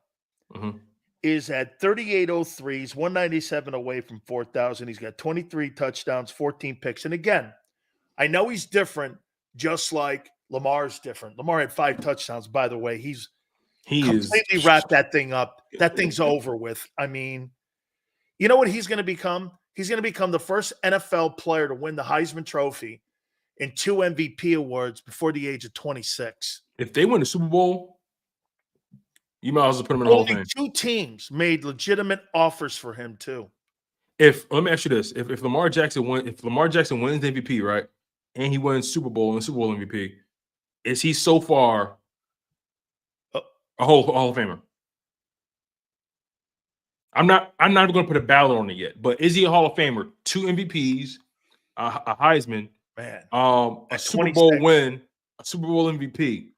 [SPEAKER 1] is at 38.03. He's 197 away from 4,000. He's got 23 touchdowns, 14 picks. And again, I know he's different, just like Lamar's different. Lamar had 5 touchdowns, by the way. He completely wrapped that thing up. That thing's over with. I mean, you know what he's going to become? He's going to become the first NFL player to win the Heisman Trophy and 2 MVP awards before the age of 26.
[SPEAKER 2] If they win the Super Bowl, you might as well put him in the Hall of Fame.
[SPEAKER 1] 2 teams made legitimate offers for him too.
[SPEAKER 2] Let me ask you this: if Lamar Jackson wins MVP, right, and he wins Super Bowl and Super Bowl MVP, is he so far a Hall of Famer? I'm not even going to put a ballot on it yet, but is he a Hall of Famer? 2 MVPs, a Heisman, a Super Bowl win, a Super Bowl MVP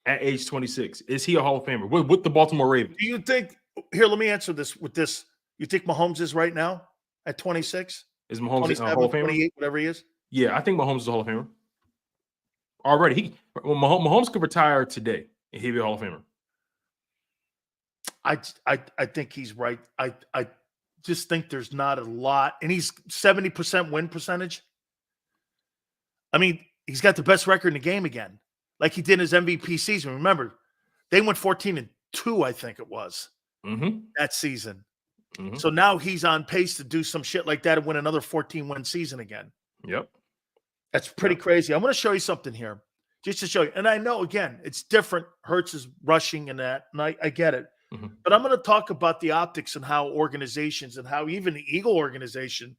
[SPEAKER 2] at age 26. Is he a Hall of Famer with the Baltimore Ravens?
[SPEAKER 1] Do you think? Here, let me answer this with this. You think Mahomes is right now at 26?
[SPEAKER 2] Is Mahomes a Hall of Famer?
[SPEAKER 1] 28, whatever he is.
[SPEAKER 2] Yeah, I think Mahomes is a Hall of Famer. Already, Mahomes could retire today and he'd be a Hall of Famer.
[SPEAKER 1] I think he's right. I just think there's not a lot, and he's 70% win percentage. I mean, he's got the best record in the game again, like he did in his MVP season. Remember, they went 14-2, I think it was, that season. So now he's on pace to do some shit like that and win another 14-win season again.
[SPEAKER 2] Yep.
[SPEAKER 1] That's pretty crazy. I'm going to show you something here just to show you. And I know, again, it's different. Hurts is rushing and that, and I get it. But I'm going to talk about the optics and how organizations and how even the Eagle organization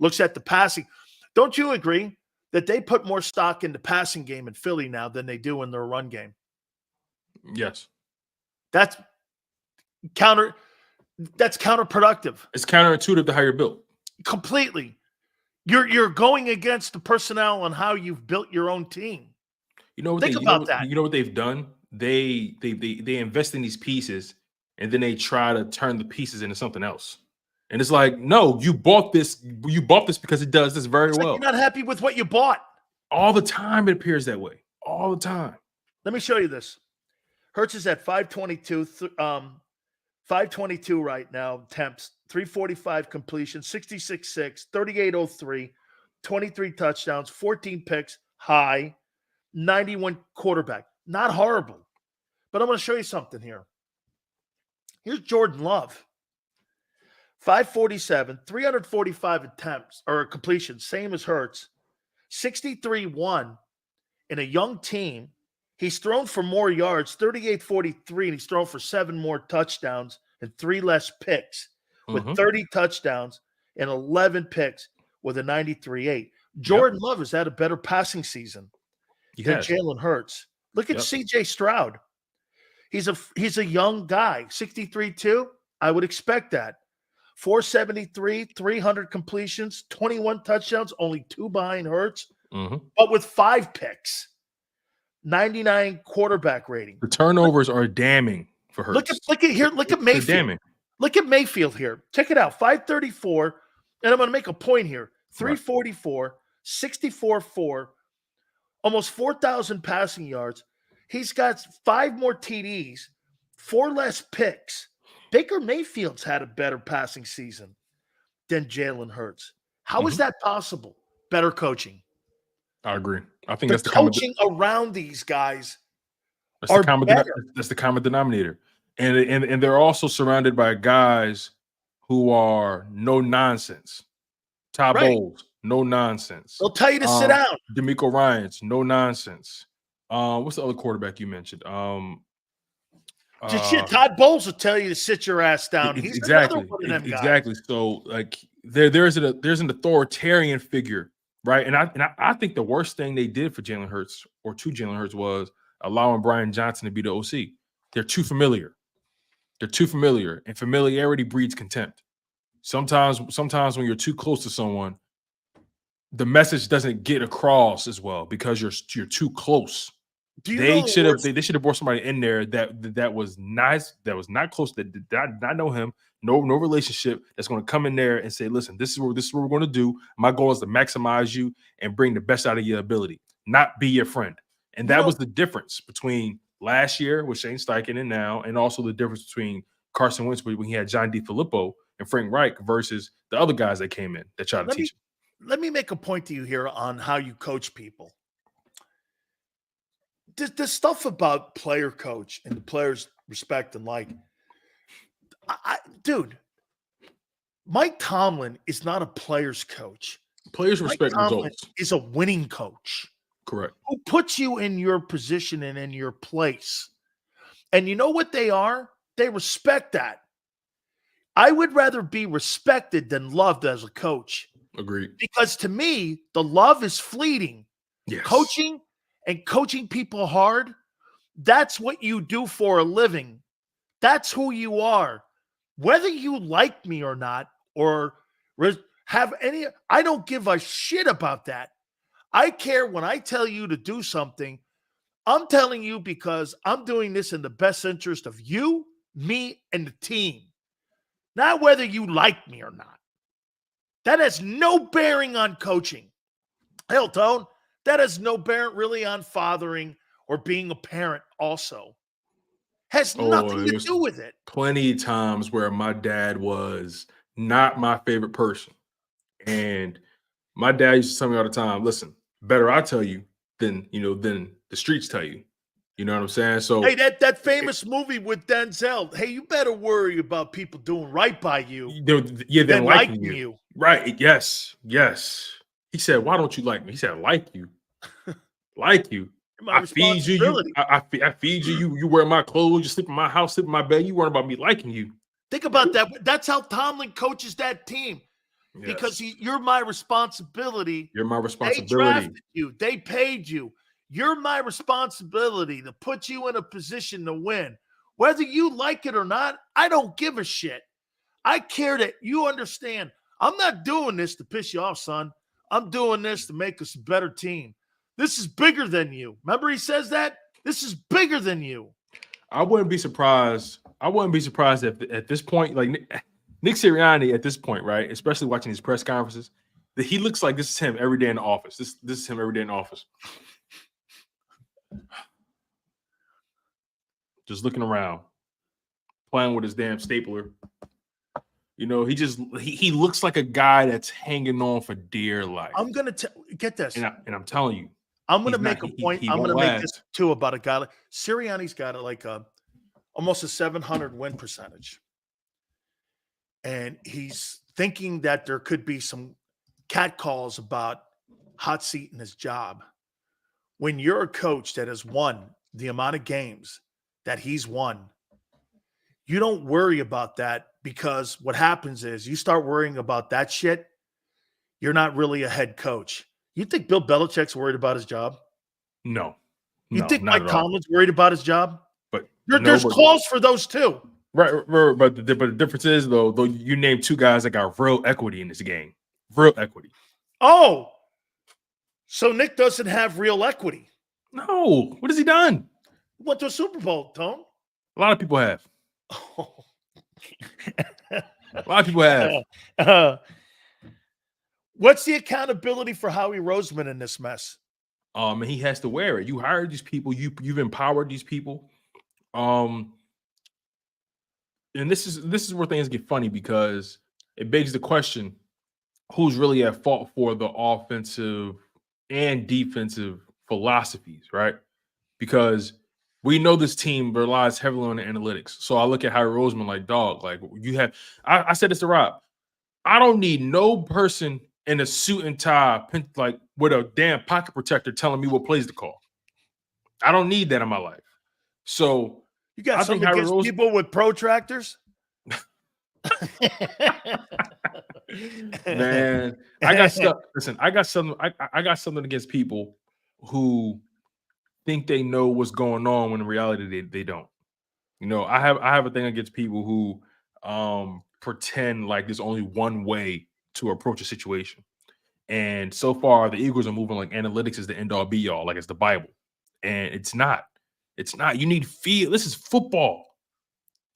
[SPEAKER 1] looks at the passing. Don't you agree that they put more stock in the passing game in Philly now than they do in their run game?
[SPEAKER 2] Yes.
[SPEAKER 1] That's counterproductive.
[SPEAKER 2] It's counterintuitive to how you're built.
[SPEAKER 1] Completely. You're going against the personnel on how you've built your own team. Think about that.
[SPEAKER 2] You know what they've done? They invest in these pieces and then they try to turn the pieces into something else. And it's like, no, you bought this because it does this very well.
[SPEAKER 1] You're not happy with what you bought.
[SPEAKER 2] All the time it appears that way. All the time.
[SPEAKER 1] Let me show you this. Hurts is at 522 right now, attempts, 345 completion, 66.6, 38.03, 23 touchdowns, 14 picks, high, 91 quarterback. Not horrible. But I'm going to show you something here. Here's Jordan Love. 547, 345 attempts or completions, same as Hurts. 63-1 in a young team. He's thrown for more yards, 38-43, and he's thrown for 7 more touchdowns and 3 less picks with 30 touchdowns and 11 picks with a 93-8. Jordan Love has had a better passing season than Jalen Hurts. Look at CJ Stroud. He's a young guy, 63-2. I would expect that. 473, 300 completions, 21 touchdowns, only 2 behind Hurts. but with 5 picks, 99 quarterback rating.
[SPEAKER 2] The turnovers are damning for Hurts.
[SPEAKER 1] Look at here. Look at Mayfield.
[SPEAKER 2] Damning.
[SPEAKER 1] Look at Mayfield here. Check it out. 534. And I'm going to make a point here. 344, 64-4, almost 4,000 passing yards. He's got 5 more TDs, 4 less picks. Baker Mayfield's had a better passing season than Jalen Hurts. How is that possible? Better coaching.
[SPEAKER 2] I agree. I think
[SPEAKER 1] that's the coaching around these guys. That's
[SPEAKER 2] the common denominator. And they're also surrounded by guys who are no nonsense. Todd Bowles, no nonsense.
[SPEAKER 1] They'll tell you to sit down.
[SPEAKER 2] D'Amico Ryans, no nonsense. What's the other quarterback you mentioned? Todd
[SPEAKER 1] Bowles will tell you to sit your ass down. He's
[SPEAKER 2] exactly,
[SPEAKER 1] another one of them guys.
[SPEAKER 2] Exactly. So like there's an authoritarian figure, right? And I think the worst thing they did for Jalen Hurts or to Jalen Hurts was allowing Brian Johnson to be the OC. They're too familiar. And familiarity breeds contempt. Sometimes when you're too close to someone, the message doesn't get across as well because you're too close. They should have brought somebody in there that was nice, that was not close, that did not know him, no relationship, that's going to come in there and say, listen, this is what we're going to do. My goal is to maximize you and bring the best out of your ability, not be your friend. And that was the difference between last year with Shane Steichen and now, and also the difference between Carson Wentz when he had John DeFilippo and Frank Reich versus the other guys that came in that tried to teach him.
[SPEAKER 1] Let me make a point to you here on how you coach people. The stuff about player coach and the players respect and like, dude, Mike Tomlin is not a player's coach.
[SPEAKER 2] Players respect results.
[SPEAKER 1] Is a winning coach.
[SPEAKER 2] Correct.
[SPEAKER 1] Who puts you in your position and in your place. And you know what they are? They respect that. I would rather be respected than loved as a coach.
[SPEAKER 2] Agreed.
[SPEAKER 1] Because to me, the love is fleeting.
[SPEAKER 2] Yes.
[SPEAKER 1] Coaching and coaching people hard, that's what you do for a living. That's who you are. Whether you like me or not, or have any, I don't give a shit about that. I care when I tell you to do something, I'm telling you because I'm doing this in the best interest of you, me, and the team. Not whether you like me or not. That has no bearing on coaching. Hell, Tone, that has no bearing really on fathering or being a parent also. Has nothing to do with it.
[SPEAKER 2] Plenty of times where my dad was not my favorite person. And my dad used to tell me all the time, listen, better I tell you than the streets tell you. You know what I'm saying? So
[SPEAKER 1] hey, that famous movie with Denzel, hey, you better worry about people doing right by you.
[SPEAKER 2] Than
[SPEAKER 1] liking you.
[SPEAKER 2] Right. Yes. He said, why don't you like me? He said, like you. Like you. I feed you. I feed you. You wear my clothes. You sleep in my house, sleep in my bed. You worry about me liking you.
[SPEAKER 1] Think about that. That's how Tomlin coaches that team. Yes. Because you're my responsibility.
[SPEAKER 2] You're my responsibility.
[SPEAKER 1] They drafted you. They paid you. You're my responsibility to put you in a position to win. Whether you like it or not, I don't give a shit. I care that you understand. I'm not doing this to piss you off, son. I'm doing this to make us a better team. This is bigger than you. Remember he says that? This is bigger than you.
[SPEAKER 2] I wouldn't be surprised. If at this point, like Nick Sirianni at this point, right, especially watching his press conferences, that he looks like this is him every day in the office. This is him every day in the office. Just looking around, playing with his damn stapler. You know, he looks like a guy that's hanging on for dear life.
[SPEAKER 1] I'm gonna get this,
[SPEAKER 2] and I'm telling you,
[SPEAKER 1] I'm gonna make a point. I'm gonna make this too about a guy like Sirianni's got almost a 700 win percentage, and he's thinking that there could be some catcalls about hot seat in his job. When you're a coach that has won the amount of games that he's won, you don't worry about that, because what happens is you start worrying about that shit, you're not really a head coach. You think Bill Belichick's worried about his job?
[SPEAKER 2] No.
[SPEAKER 1] You think Mike Tomlin's worried about his job?
[SPEAKER 2] But
[SPEAKER 1] there's calls for those too.
[SPEAKER 2] Right. But the difference is, though you name two guys that got real equity in this game. Real equity.
[SPEAKER 1] Oh, So Nick doesn't have real equity.
[SPEAKER 2] No. What has he done?
[SPEAKER 1] Went to a Super Bowl, Tone.
[SPEAKER 2] A lot of people have. A lot of people have.
[SPEAKER 1] What's the accountability for Howie Roseman in this mess?
[SPEAKER 2] And he has to wear it. You hired these people. You've empowered these people. And this is where things get funny, because it begs the question: who's really at fault for the offensive and defensive philosophies, right? Because we know this team relies heavily on the analytics. So I look at Howie Roseman like, dog, like you have. I said this to Rob. I don't need no person in a suit and tie, like with a damn pocket protector, telling me what plays to call. I don't need that in my life. So
[SPEAKER 1] you got something against people with protractors?
[SPEAKER 2] Man, I got stuff. Listen, I got something. I got something against people who think they know what's going on when in reality they don't. You know, I have a thing against people who pretend like there's only one way to approach a situation. And so far, the Eagles are moving like analytics is the end all be all, like it's the Bible, and it's not. It's not. You need feel. This is football.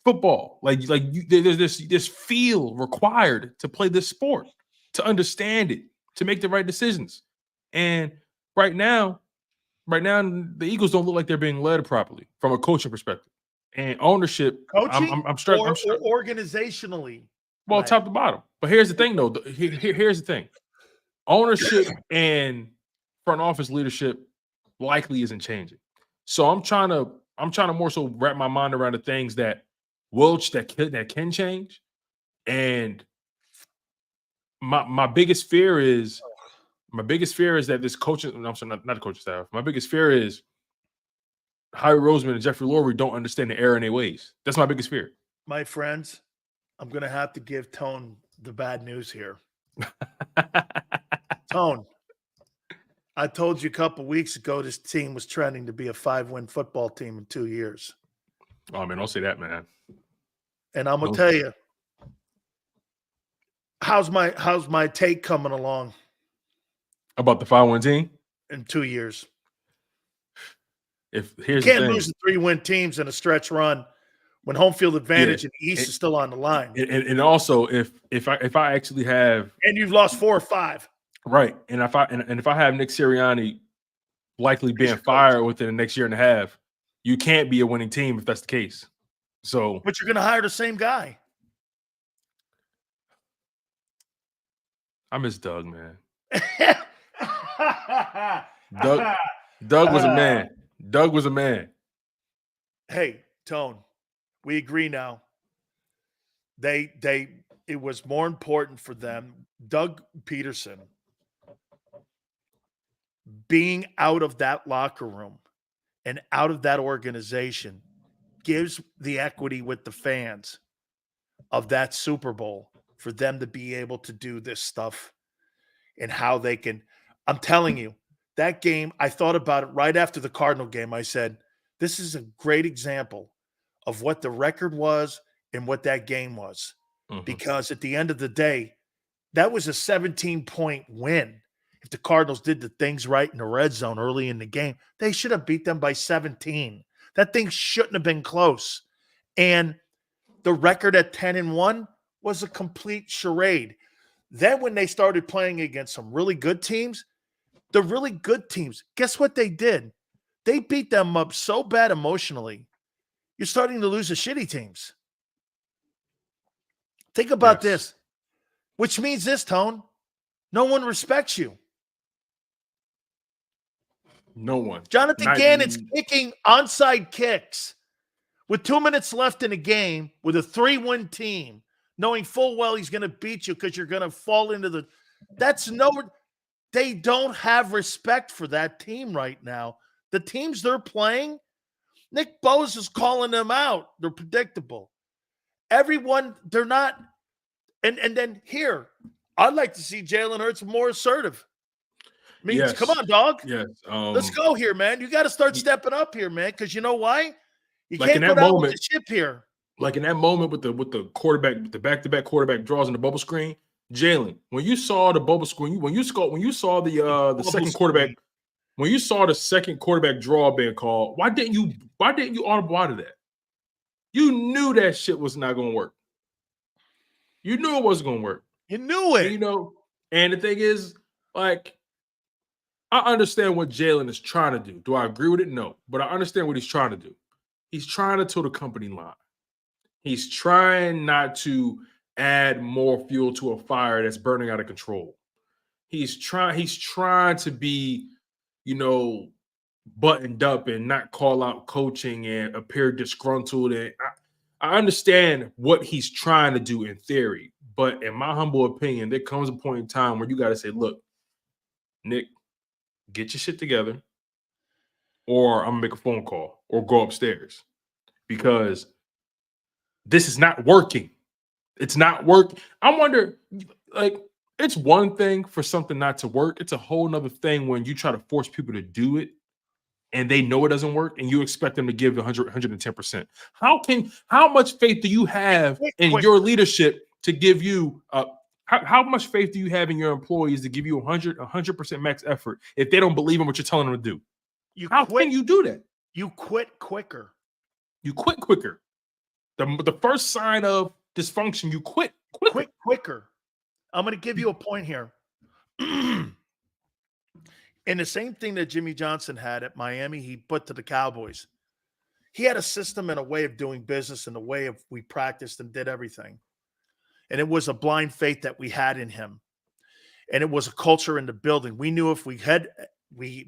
[SPEAKER 2] Football, there's this feel required to play this sport, to understand it, to make the right decisions. And right now, the Eagles don't look like they're being led properly from a coaching perspective and ownership.
[SPEAKER 1] Coaching,
[SPEAKER 2] I'm struggling.
[SPEAKER 1] Or organizationally.
[SPEAKER 2] Well, top to bottom. But here's the thing, though. Here's the thing: ownership and front office leadership likely isn't changing. So I'm trying to more so wrap my mind around the things that can change. And my biggest fear is that this coaching, I'm sorry, not the coaching staff. My biggest fear is Howie Roseman and Jeffrey Lurie don't understand the error in their ways. That's my biggest fear.
[SPEAKER 1] My friends, I'm gonna have to give Tone the bad news here. Tone, I told you a couple weeks ago this team was trending to be a 5-win football team in 2 years.
[SPEAKER 2] Oh man, don't say that, man.
[SPEAKER 1] And I'm gonna tell you, how's my take coming along
[SPEAKER 2] about the 5-win team
[SPEAKER 1] in 2 years?
[SPEAKER 2] If here's
[SPEAKER 1] you can't
[SPEAKER 2] the thing.
[SPEAKER 1] lose the 3-win teams in a stretch run when home field advantage in the East is still on the line.
[SPEAKER 2] And also if I actually have,
[SPEAKER 1] and you've lost 4 or 5,
[SPEAKER 2] right? And if I have Nick Sirianni likely being fired within the next year and a half, you can't be a winning team if that's the case. So,
[SPEAKER 1] but you're going to hire the same guy.
[SPEAKER 2] I miss Doug, man. Doug was a man. Doug was a man.
[SPEAKER 1] Hey, Tone, we agree now. It was more important for them. Doug Pederson being out of that locker room and out of that organization gives the equity with the fans of that Super Bowl for them to be able to do this stuff and how they can. I'm telling you, that game, I thought about it right after the Cardinal game. I said, this is a great example of what the record was and what that game was. Mm-hmm. Because at the end of the day, that was a 17-point win. If the Cardinals did the things right in the red zone early in the game, they should have beat them by 17. That thing shouldn't have been close. And the record at 10-1 was a complete charade. Then when they started playing against some really good teams, the really good teams, guess what they did? They beat them up so bad emotionally. You're starting to lose the shitty teams. Think about this, which means this, Tone. No one respects you.
[SPEAKER 2] No one.
[SPEAKER 1] Jonathan Gannon's kicking onside kicks with 2 minutes left in the game with a 3-win team, knowing full well he's going to beat you because you're going to fall into the – they don't have respect for that team right now. The teams they're playing, Nick Bosa is calling them out. They're predictable. Everyone, they're not – and then here, I'd like to see Jalen Hurts more assertive. I mean, come on, dog.
[SPEAKER 2] Yes.
[SPEAKER 1] Let's go here, man. You got to start stepping up here, man, because you know why? You
[SPEAKER 2] like
[SPEAKER 1] can't go down with the ship here.
[SPEAKER 2] Like in that moment with the quarterback, the back-to-back quarterback draws in the bubble screen, Jalen, when you saw the bubble screen, when you saw the second quarterback, when you saw the second quarterback draw being called, why didn't you audible out of that? You knew that shit was not going to work. You knew it wasn't going to work.
[SPEAKER 1] You knew it.
[SPEAKER 2] And, and the thing is, like, I understand what Jalen is trying to do. Do I agree with it? No. But I understand what he's trying to do. He's trying to toe the company line. He's trying not to add more fuel to a fire that's burning out of control. He's trying to be, buttoned up and not call out coaching and appear disgruntled. And I understand what he's trying to do in theory. But in my humble opinion, there comes a point in time where you got to say, look, Nick, get your shit together, or I'm going to make a phone call or go upstairs, because this is not working. It's not working. I wonder, like, it's one thing for something not to work. It's a whole nother thing when you try to force people to do it and they know it doesn't work and you expect them to give 100, 110%. How much faith do you have in your leadership to give you how much faith do you have in your employees to give you 100% max effort if they don't believe in what you're telling them to do? How can you do that?
[SPEAKER 1] You quit quicker.
[SPEAKER 2] You quit quicker. The first sign of dysfunction, you quit
[SPEAKER 1] quicker. I'm going to give you a point here. And the same thing that Jimmy Johnson had at Miami, he put to the Cowboys. He had a system and a way of doing business and the way of we practiced and did everything. And it was a blind faith that we had in him. And it was a culture in the building. We knew if we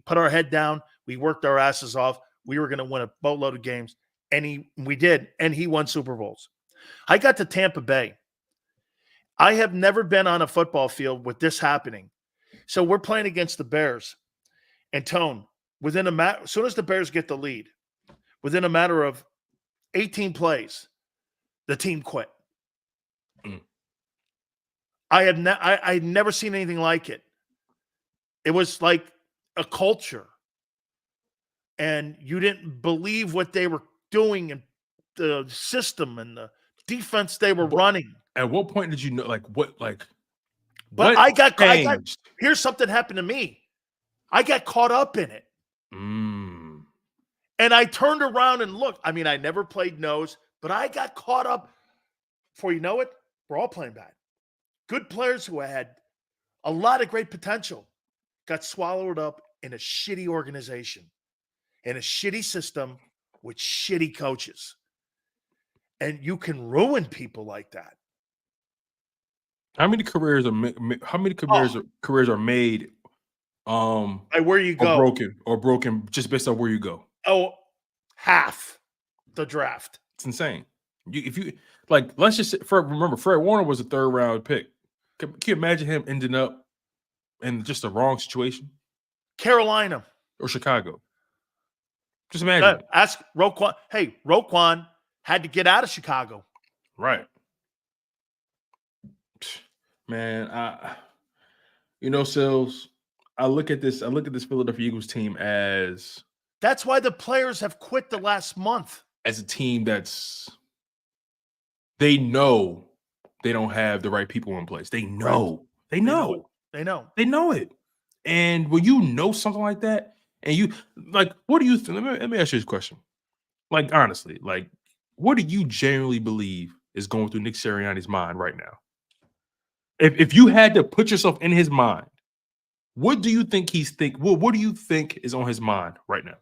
[SPEAKER 1] put our head down, we worked our asses off, we were going to win a boatload of games. And we did. And he won Super Bowls. I got to Tampa Bay. I have never been on a football field with this happening. So we're playing against the Bears. And Tone, as soon as the Bears get the lead, within a matter of 18 plays, the team quit. I'd never seen anything like it. It was like a culture. And you didn't believe what they were doing and the system and the defense they were running.
[SPEAKER 2] At what point did you know,
[SPEAKER 1] here's something happened to me. I got caught up in it. And I turned around and looked. I mean, I never played nose, but I got caught up. Before you know it, we're all playing bad. Good players who had a lot of great potential got swallowed up in a shitty organization, in a shitty system with shitty coaches. And you can ruin people like that.
[SPEAKER 2] How many careers are made
[SPEAKER 1] by where you go,
[SPEAKER 2] or broken just based on where you go?
[SPEAKER 1] Oh, half the draft.
[SPEAKER 2] It's insane. Let's just say, remember, Fred Warner was a 3rd round pick. Can you imagine him ending up in just the wrong situation?
[SPEAKER 1] Carolina
[SPEAKER 2] or Chicago. Just imagine.
[SPEAKER 1] Ask Roquan. Hey, Roquan had to get out of Chicago.
[SPEAKER 2] Right. Man, Sills, I look at this Philadelphia Eagles team as,
[SPEAKER 1] that's why the players have quit the last month.
[SPEAKER 2] As a team they know they don't have the right people in place. They know. Right. They know it. And when you know something like that, and you what do you think? Let me ask you this question. Honestly, what do you genuinely believe is going through Nick Sirianni's mind right now? If you had to put yourself in his mind, what do you think what do you think is on his mind right now?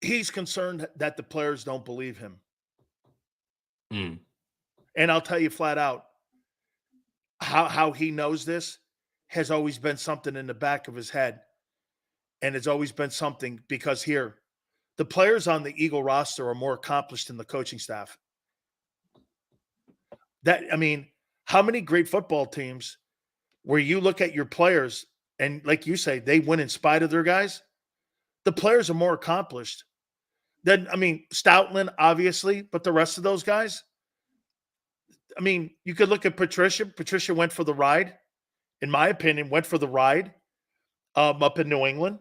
[SPEAKER 1] He's concerned that the players don't believe him. And I'll tell you flat out, how he knows this has always been something in the back of his head. And it's always been something because the players on the Eagle roster are more accomplished than the coaching staff. How many great football teams where you look at your players and, like you say, they win in spite of their guys? The players are more accomplished. Stoutland, obviously, but the rest of those guys, you could look at Patricia. Patricia went for the ride, in my opinion, up in New England.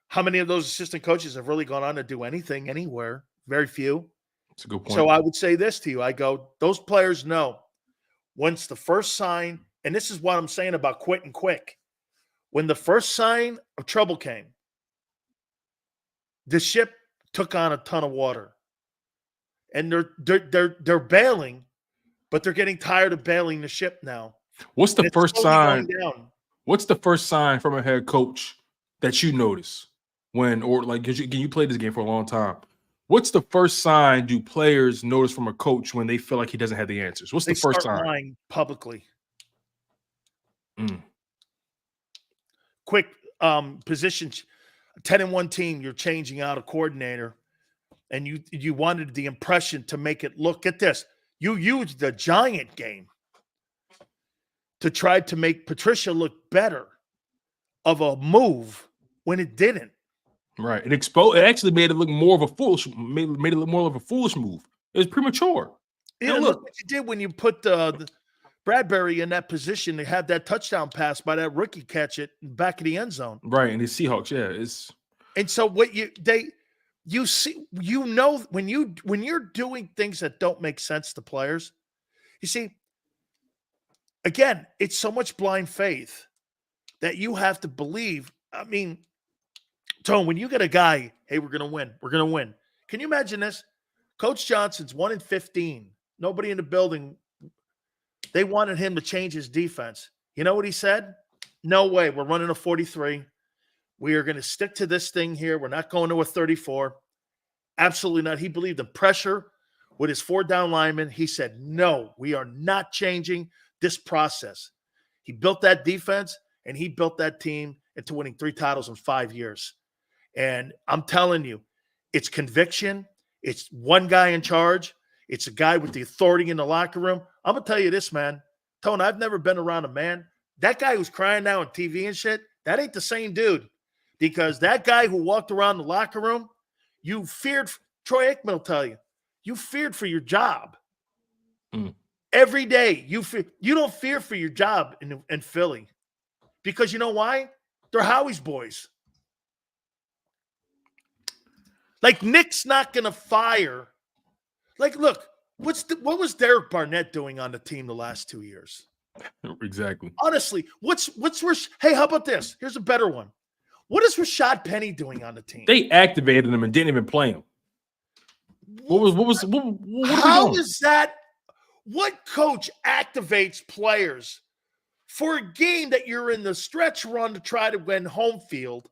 [SPEAKER 1] How many of those assistant coaches have really gone on to do anything anywhere? Very few.
[SPEAKER 2] That's a good point.
[SPEAKER 1] So I would say this to you. I go, those players know once the first sign and this is what I'm saying about quitting quick. When the first sign of trouble came, the ship took on a ton of water. And they're bailing, but they're getting tired of bailing the ship now.
[SPEAKER 2] What's the
[SPEAKER 1] And it's
[SPEAKER 2] first
[SPEAKER 1] slowly
[SPEAKER 2] sign?
[SPEAKER 1] going down.
[SPEAKER 2] What's the first sign from a head coach that you notice when, or like, you play this game for a long time? What's the first sign do players notice from a coach when they feel like he doesn't have the answers? What's
[SPEAKER 1] They
[SPEAKER 2] the first
[SPEAKER 1] start
[SPEAKER 2] sign?
[SPEAKER 1] lying publicly.
[SPEAKER 2] Mm.
[SPEAKER 1] Quick positions, 10-1 team, you're changing out a coordinator, and you wanted the impression to make it look at this. You used the Giant game to try to make Patricia look better of a move when it didn't.
[SPEAKER 2] Right. It actually made it look more of a foolish, made it look more of a foolish move. It was premature.
[SPEAKER 1] Yeah,
[SPEAKER 2] And
[SPEAKER 1] look what you did when you put the Bradbury in that position to have that touchdown pass by that rookie catch it back of the end zone.
[SPEAKER 2] Right. And the Seahawks, yeah.
[SPEAKER 1] And so what you see, you know, when you're doing things that don't make sense to players, you see, again, it's so much blind faith that you have to believe. I mean, Tone, when you get a guy, hey, we're gonna win. Can you imagine this? Coach Johnson's 1-15. Nobody in the building. They wanted him to change his defense. You know what he said? No way. We're running a 43. We are going to stick to this thing here. We're not going to a 34. Absolutely not. He believed in pressure with his 4 down linemen. He said, no, we are not changing this process. He built that defense, and he built that team into winning 3 titles in 5 years. And I'm telling you, it's conviction. It's one guy in charge. It's a guy with the authority in the locker room. I'm going to tell you this, man. Tone, I've never been around a man. That guy who's crying now on TV and shit, that ain't the same dude. Because that guy who walked around the locker room, you feared, Troy Aikman will tell you, you feared for your job. Every day. You don't fear for your job in Philly. Because you know why? They're Howie's boys. Like, Nick's not going to fire. Like, look, what was Derek Barnett doing on the team the last 2 years?
[SPEAKER 2] Exactly.
[SPEAKER 1] Honestly, what's hey, how about this? Here's a better one. What is Rashad Penny doing on the team?
[SPEAKER 2] They activated him and didn't even play him.
[SPEAKER 1] How is that? What coach activates players for a game that you're in the stretch run to try to win home field?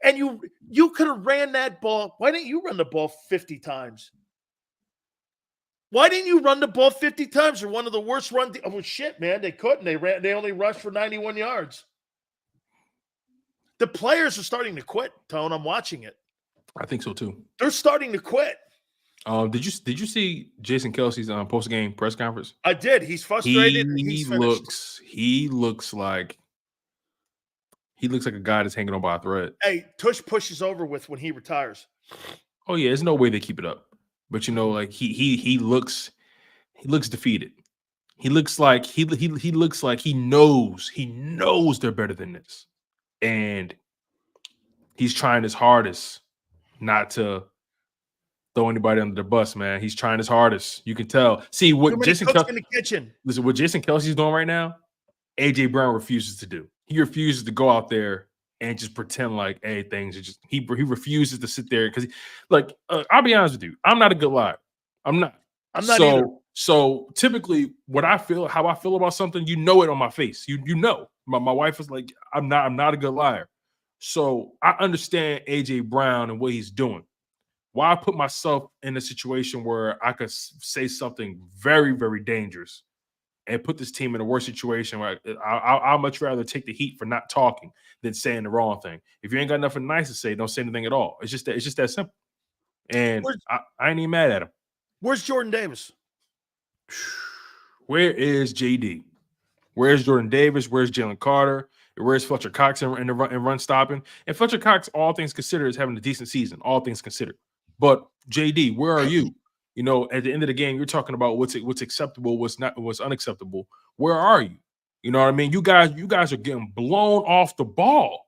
[SPEAKER 1] And you could have ran that ball. Why didn't you run the ball 50 times? Why didn't you run the ball 50 times? You're one of the worst run. Oh, shit, man. They couldn't. They only rushed for 91 yards. The players are starting to quit, Tone. I'm watching it.
[SPEAKER 2] I think so too.
[SPEAKER 1] They're starting to quit.
[SPEAKER 2] Did you see Jason Kelce's post-game press conference?
[SPEAKER 1] I did. He's frustrated.
[SPEAKER 2] He looks like a guy that's hanging on by a thread.
[SPEAKER 1] Hey, Tush pushes over with when he retires.
[SPEAKER 2] Oh yeah, there's no way they keep it up. But you know, like he looks defeated. He looks like he knows they're better than this. And he's trying his hardest not to throw anybody under the bus, man. He's trying his hardest. You can tell. See what Jason Kelce
[SPEAKER 1] in the kitchen.
[SPEAKER 2] Listen, what Jason Kelce's doing right now, AJ Brown refuses to do. He refuses to go out there and just pretend like, hey, things are just he refuses to sit there because I'll be honest with you. I'm not a good liar. I'm not
[SPEAKER 1] either.
[SPEAKER 2] So typically how I feel about something, you know it on my face. You know. My wife is like, I'm not a good liar. So I understand AJ Brown and what he's doing. Why I put myself in a situation where I could say something very, very dangerous and put this team in a worse situation where I'll much rather take the heat for not talking than saying the wrong thing. If you ain't got nothing nice to say, don't say anything at all. It's just that simple. And I ain't even mad at him.
[SPEAKER 1] Where's Jordan Davis?
[SPEAKER 2] Where is JD? Where's Jordan Davis? Where's Jalen Carter? Where's Fletcher Cox in the run stopping? And Fletcher Cox, all things considered, is having a decent season. All things considered. But JD, where are you? You know, at the end of the game, you're talking about what's acceptable, what's unacceptable. Where are you? You know what I mean? You guys are getting blown off the ball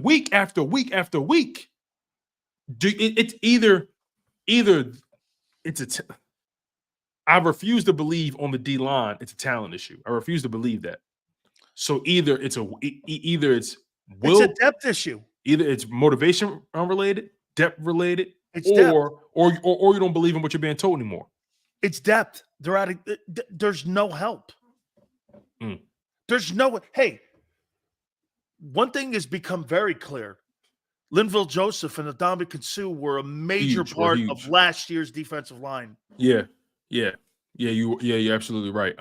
[SPEAKER 2] week after week after week. It's either it's I refuse to believe on the D line it's a talent issue. I refuse to believe that. So either it's
[SPEAKER 1] It's a
[SPEAKER 2] will,
[SPEAKER 1] depth issue.
[SPEAKER 2] either it's motivation related, depth related,
[SPEAKER 1] It's depth.
[SPEAKER 2] or you don't believe in what you're being told anymore.
[SPEAKER 1] It's depth. They're out of. There's no help.
[SPEAKER 2] Mm.
[SPEAKER 1] There's no. Hey, one thing has become very clear. Linville Joseph and Ndamukong Suh were a major part of last year's defensive line.
[SPEAKER 2] You're absolutely right.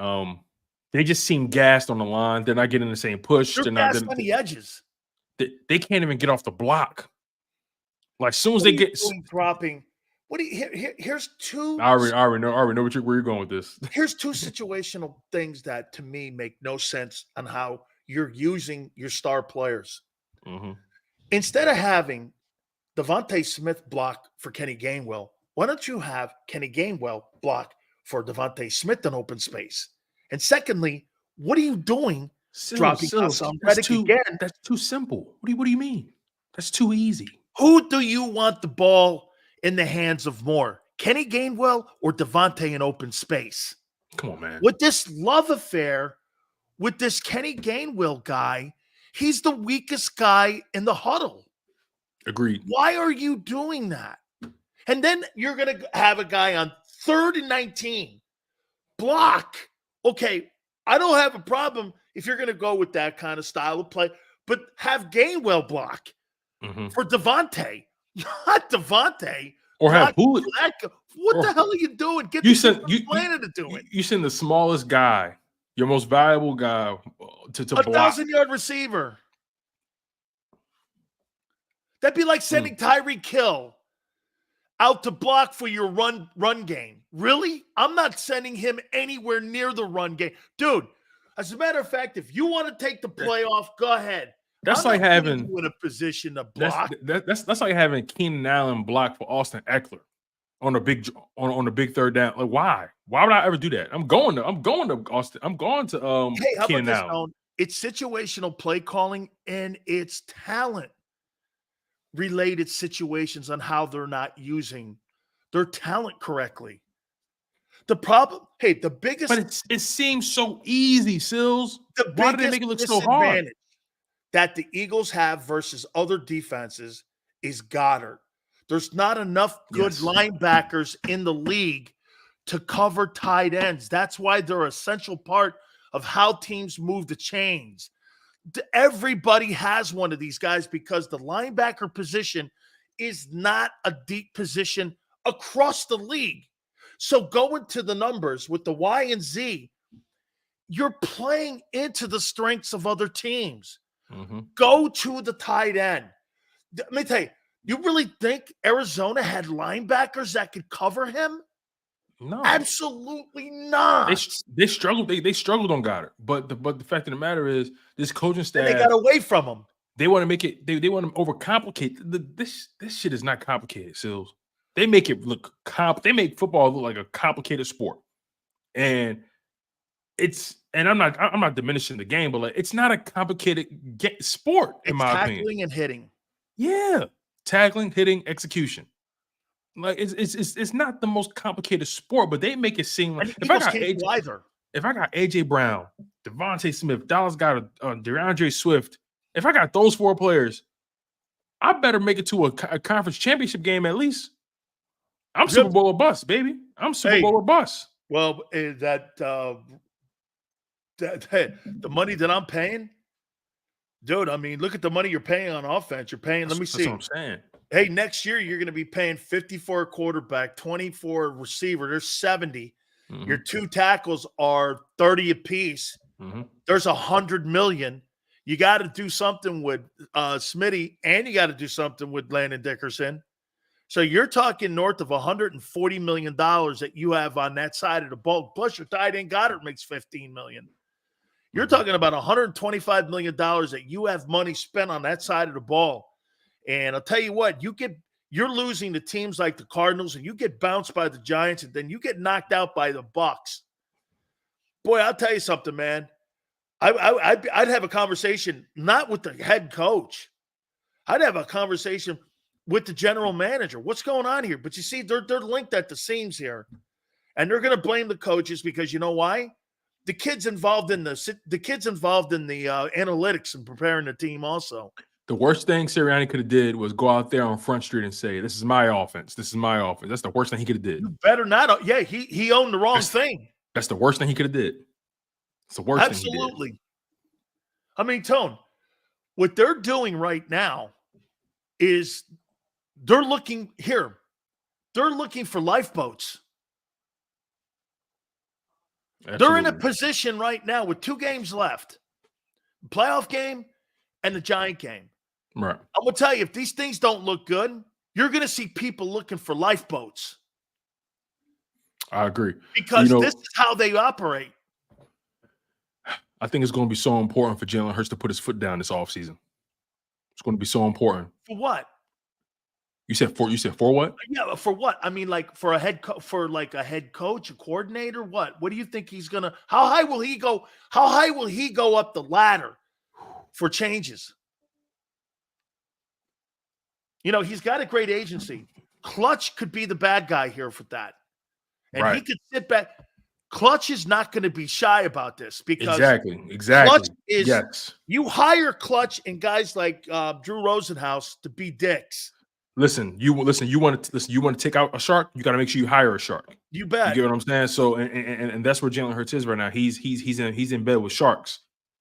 [SPEAKER 2] They just seem gassed on the line. They're not getting the same push.
[SPEAKER 1] They're gassed on the edges.
[SPEAKER 2] They can't even get off the block. Like as soon as they get
[SPEAKER 1] dropping. What do you here's two?
[SPEAKER 2] I already know where you're going with this.
[SPEAKER 1] Here's two situational things that to me make no sense on how you're using your star players.
[SPEAKER 2] Mm-hmm.
[SPEAKER 1] Instead of having Devontae Smith block for Kenny Gainwell, why don't you have Kenny Gainwell block for Devontae Smith in open space? And secondly, what are you doing dropping Hassan Reddick again?
[SPEAKER 2] That's too simple. What do you mean? That's too easy.
[SPEAKER 1] Who do you want the ball in the hands of more? Kenny Gainwell or Devontae in open space?
[SPEAKER 2] Come on, man.
[SPEAKER 1] With this love affair with this Kenny Gainwell guy, he's the weakest guy in the huddle.
[SPEAKER 2] Agreed.
[SPEAKER 1] Why are you doing that? And then you're going to have a guy on 3rd and 19 block. Okay, I don't have a problem if you're going to go with that kind of style of play, but have Gainwell block for Devontae, not Devontae.
[SPEAKER 2] Or have Hulu.
[SPEAKER 1] What the hell are you doing? Get planning to do it.
[SPEAKER 2] You send the smallest guy, your most valuable guy, to block.
[SPEAKER 1] 1,000-yard receiver. That'd be like sending Tyreek Hill out to block for your run game. Really? I'm not sending him anywhere near the run game. Dude, as a matter of fact, if you want to take the playoff, go ahead.
[SPEAKER 2] That's like having
[SPEAKER 1] you in a position to block.
[SPEAKER 2] That's like having Keenan Allen block for Austin Eckler on a big on a big third down. Like why? Why would I ever do that? I'm going to Austin. I'm going to
[SPEAKER 1] hey, how
[SPEAKER 2] Keenan
[SPEAKER 1] about this,
[SPEAKER 2] Allen.
[SPEAKER 1] It's situational play calling and it's talent related situations on how they're not using their talent correctly. The problem, the biggest,
[SPEAKER 2] but it seems so easy, Sills. Why do they make it look so hard?
[SPEAKER 1] That the Eagles have versus other defenses is Goddard. There's not enough good linebackers in the league to cover tight ends. That's why they're an essential part of how teams move the chains. Everybody has one of these guys because the linebacker position is not a deep position across the league. So going to the numbers with the Y and Z, you're playing into the strengths of other teams. Go to the tight end. Let me tell you, you really think Arizona had linebackers that could cover him?
[SPEAKER 2] No,
[SPEAKER 1] absolutely not.
[SPEAKER 2] They struggled. They struggled on Goddard. But the fact of the matter is, this coaching staff,
[SPEAKER 1] and they got away from him.
[SPEAKER 2] They want to make it. They want to overcomplicate. This shit is not complicated, Sills. They make it look They make football look like a complicated sport, and it's. And I'm not diminishing the game, but like it's not a complicated sport in my opinion.
[SPEAKER 1] Tackling and hitting.
[SPEAKER 2] Yeah, tackling, hitting, execution. Like it's not the most complicated sport, but they make it seem like if I got AJ Brown, Devontae Smith, Dallas got DeAndre Swift, if I got those 4 players, I better make it to a conference championship game at least. I'm Super Bowl or bust, baby. I'm Super Bowl or bust.
[SPEAKER 1] Well, the money that I'm paying, dude, I mean, look at the money you're paying on offense. You're paying, let me see.
[SPEAKER 2] That's what I'm saying.
[SPEAKER 1] Hey, next year you're going to be paying 50 for a quarterback, 20 for a receiver. There's 70. Your 2 tackles are 30 apiece. There's $100 million. You got to do something with Smitty, and you got to do something with Landon Dickerson. So you're talking north of $140 million that you have on that side of the ball. Plus your tight end Goddard makes $15 million. You're talking about $125 million that you have money spent on that side of the ball. And I'll tell you what, you're losing to teams like the Cardinals, and you get bounced by the Giants, and then you get knocked out by the Bucks. Boy, I'll tell you something, man. I'd have a conversation not with the head coach. I'd have a conversation with the general manager. What's going on here? But you see, they're linked at the seams here. And they're going to blame the coaches because you know why? The kids involved in the analytics and preparing the team also.
[SPEAKER 2] The worst thing Sirianni could have did was go out there on Front Street and say, "This is my offense. This is my offense." That's the worst thing he could have did.
[SPEAKER 1] You better not. Yeah, he owned the wrong thing.
[SPEAKER 2] That's the worst thing he could have did. It's the worst thing he did.
[SPEAKER 1] Absolutely. I mean, Tone, what they're doing right now is they're looking here. They're looking for lifeboats.
[SPEAKER 2] Absolutely.
[SPEAKER 1] They're in a position right now with 2 games left, the playoff game and the Giant game.
[SPEAKER 2] Right.
[SPEAKER 1] I'm going to tell you, if these things don't look good, you're going to see people looking for lifeboats.
[SPEAKER 2] I agree.
[SPEAKER 1] Because this is how they operate.
[SPEAKER 2] I think it's going to be so important for Jalen Hurts to put his foot down this offseason. It's going to be so important.
[SPEAKER 1] For what?
[SPEAKER 2] You said for what?
[SPEAKER 1] Yeah, for what? I mean, like for a head coach, a coordinator. What? What do you think he's gonna? How high will he go? How high will he go up the ladder for changes? He's got a great agency. Clutch could be the bad guy here for that, and he could sit back. Clutch is not going to be shy about this because
[SPEAKER 2] exactly.
[SPEAKER 1] Clutch is you hire Clutch and guys like Drew Rosenhaus to be dicks.
[SPEAKER 2] Listen, you want to take out a shark, you got to make sure you hire a shark.
[SPEAKER 1] You bet.
[SPEAKER 2] You get what I'm saying? So and that's where Jalen Hurts is right now. He's in bed with sharks.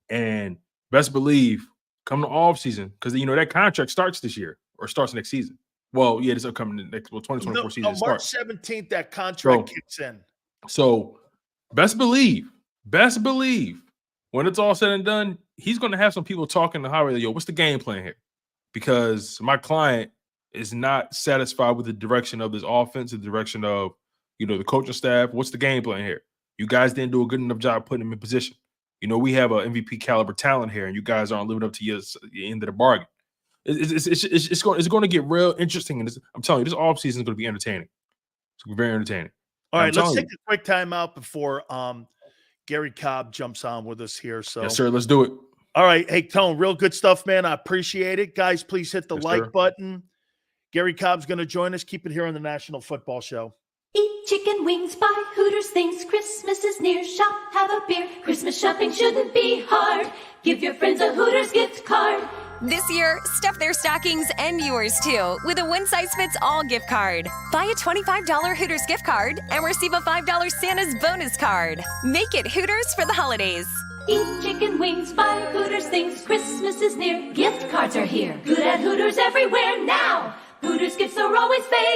[SPEAKER 2] And best believe come the offseason, because that contract starts this year or starts next season. Well, yeah, this upcoming next 2024 season.
[SPEAKER 1] March 17th, that contract kicks in.
[SPEAKER 2] So best believe, when it's all said and done, he's gonna have some people talking the highway, yo, what's the game plan here? Because my client is not satisfied with the direction of this offense, the direction of, the coaching staff. What's the game plan here? You guys didn't do a good enough job putting him in position. We have a MVP caliber talent here, and you guys aren't living up to your end of the bargain. It's going to get real interesting. And I'm telling you, this offseason is going to be entertaining. It's going to be very entertaining.
[SPEAKER 1] All right, let's take a quick time out before Gary Cobb jumps on with us here. So
[SPEAKER 2] yes, sir, let's do it.
[SPEAKER 1] All right. Hey, Tone, real good stuff, man. I appreciate it. Guys, please hit the like button. Gary Cobb's going to join us. Keep it here on the National Football Show.
[SPEAKER 3] Eat chicken wings, buy Hooters things. Christmas is near. Shop, have a beer. Christmas shopping shouldn't be hard. Give your friends a Hooters gift card.
[SPEAKER 4] This year, stuff their stockings and yours too with a one-size-fits-all gift card. Buy a $25 Hooters gift card and receive a $5 Santa's bonus card. Make it Hooters for the holidays.
[SPEAKER 3] Eat chicken wings, buy Hooters things. Christmas is near. Gift cards are here. Good at Hooters everywhere now. Hooters gifts are always favorite.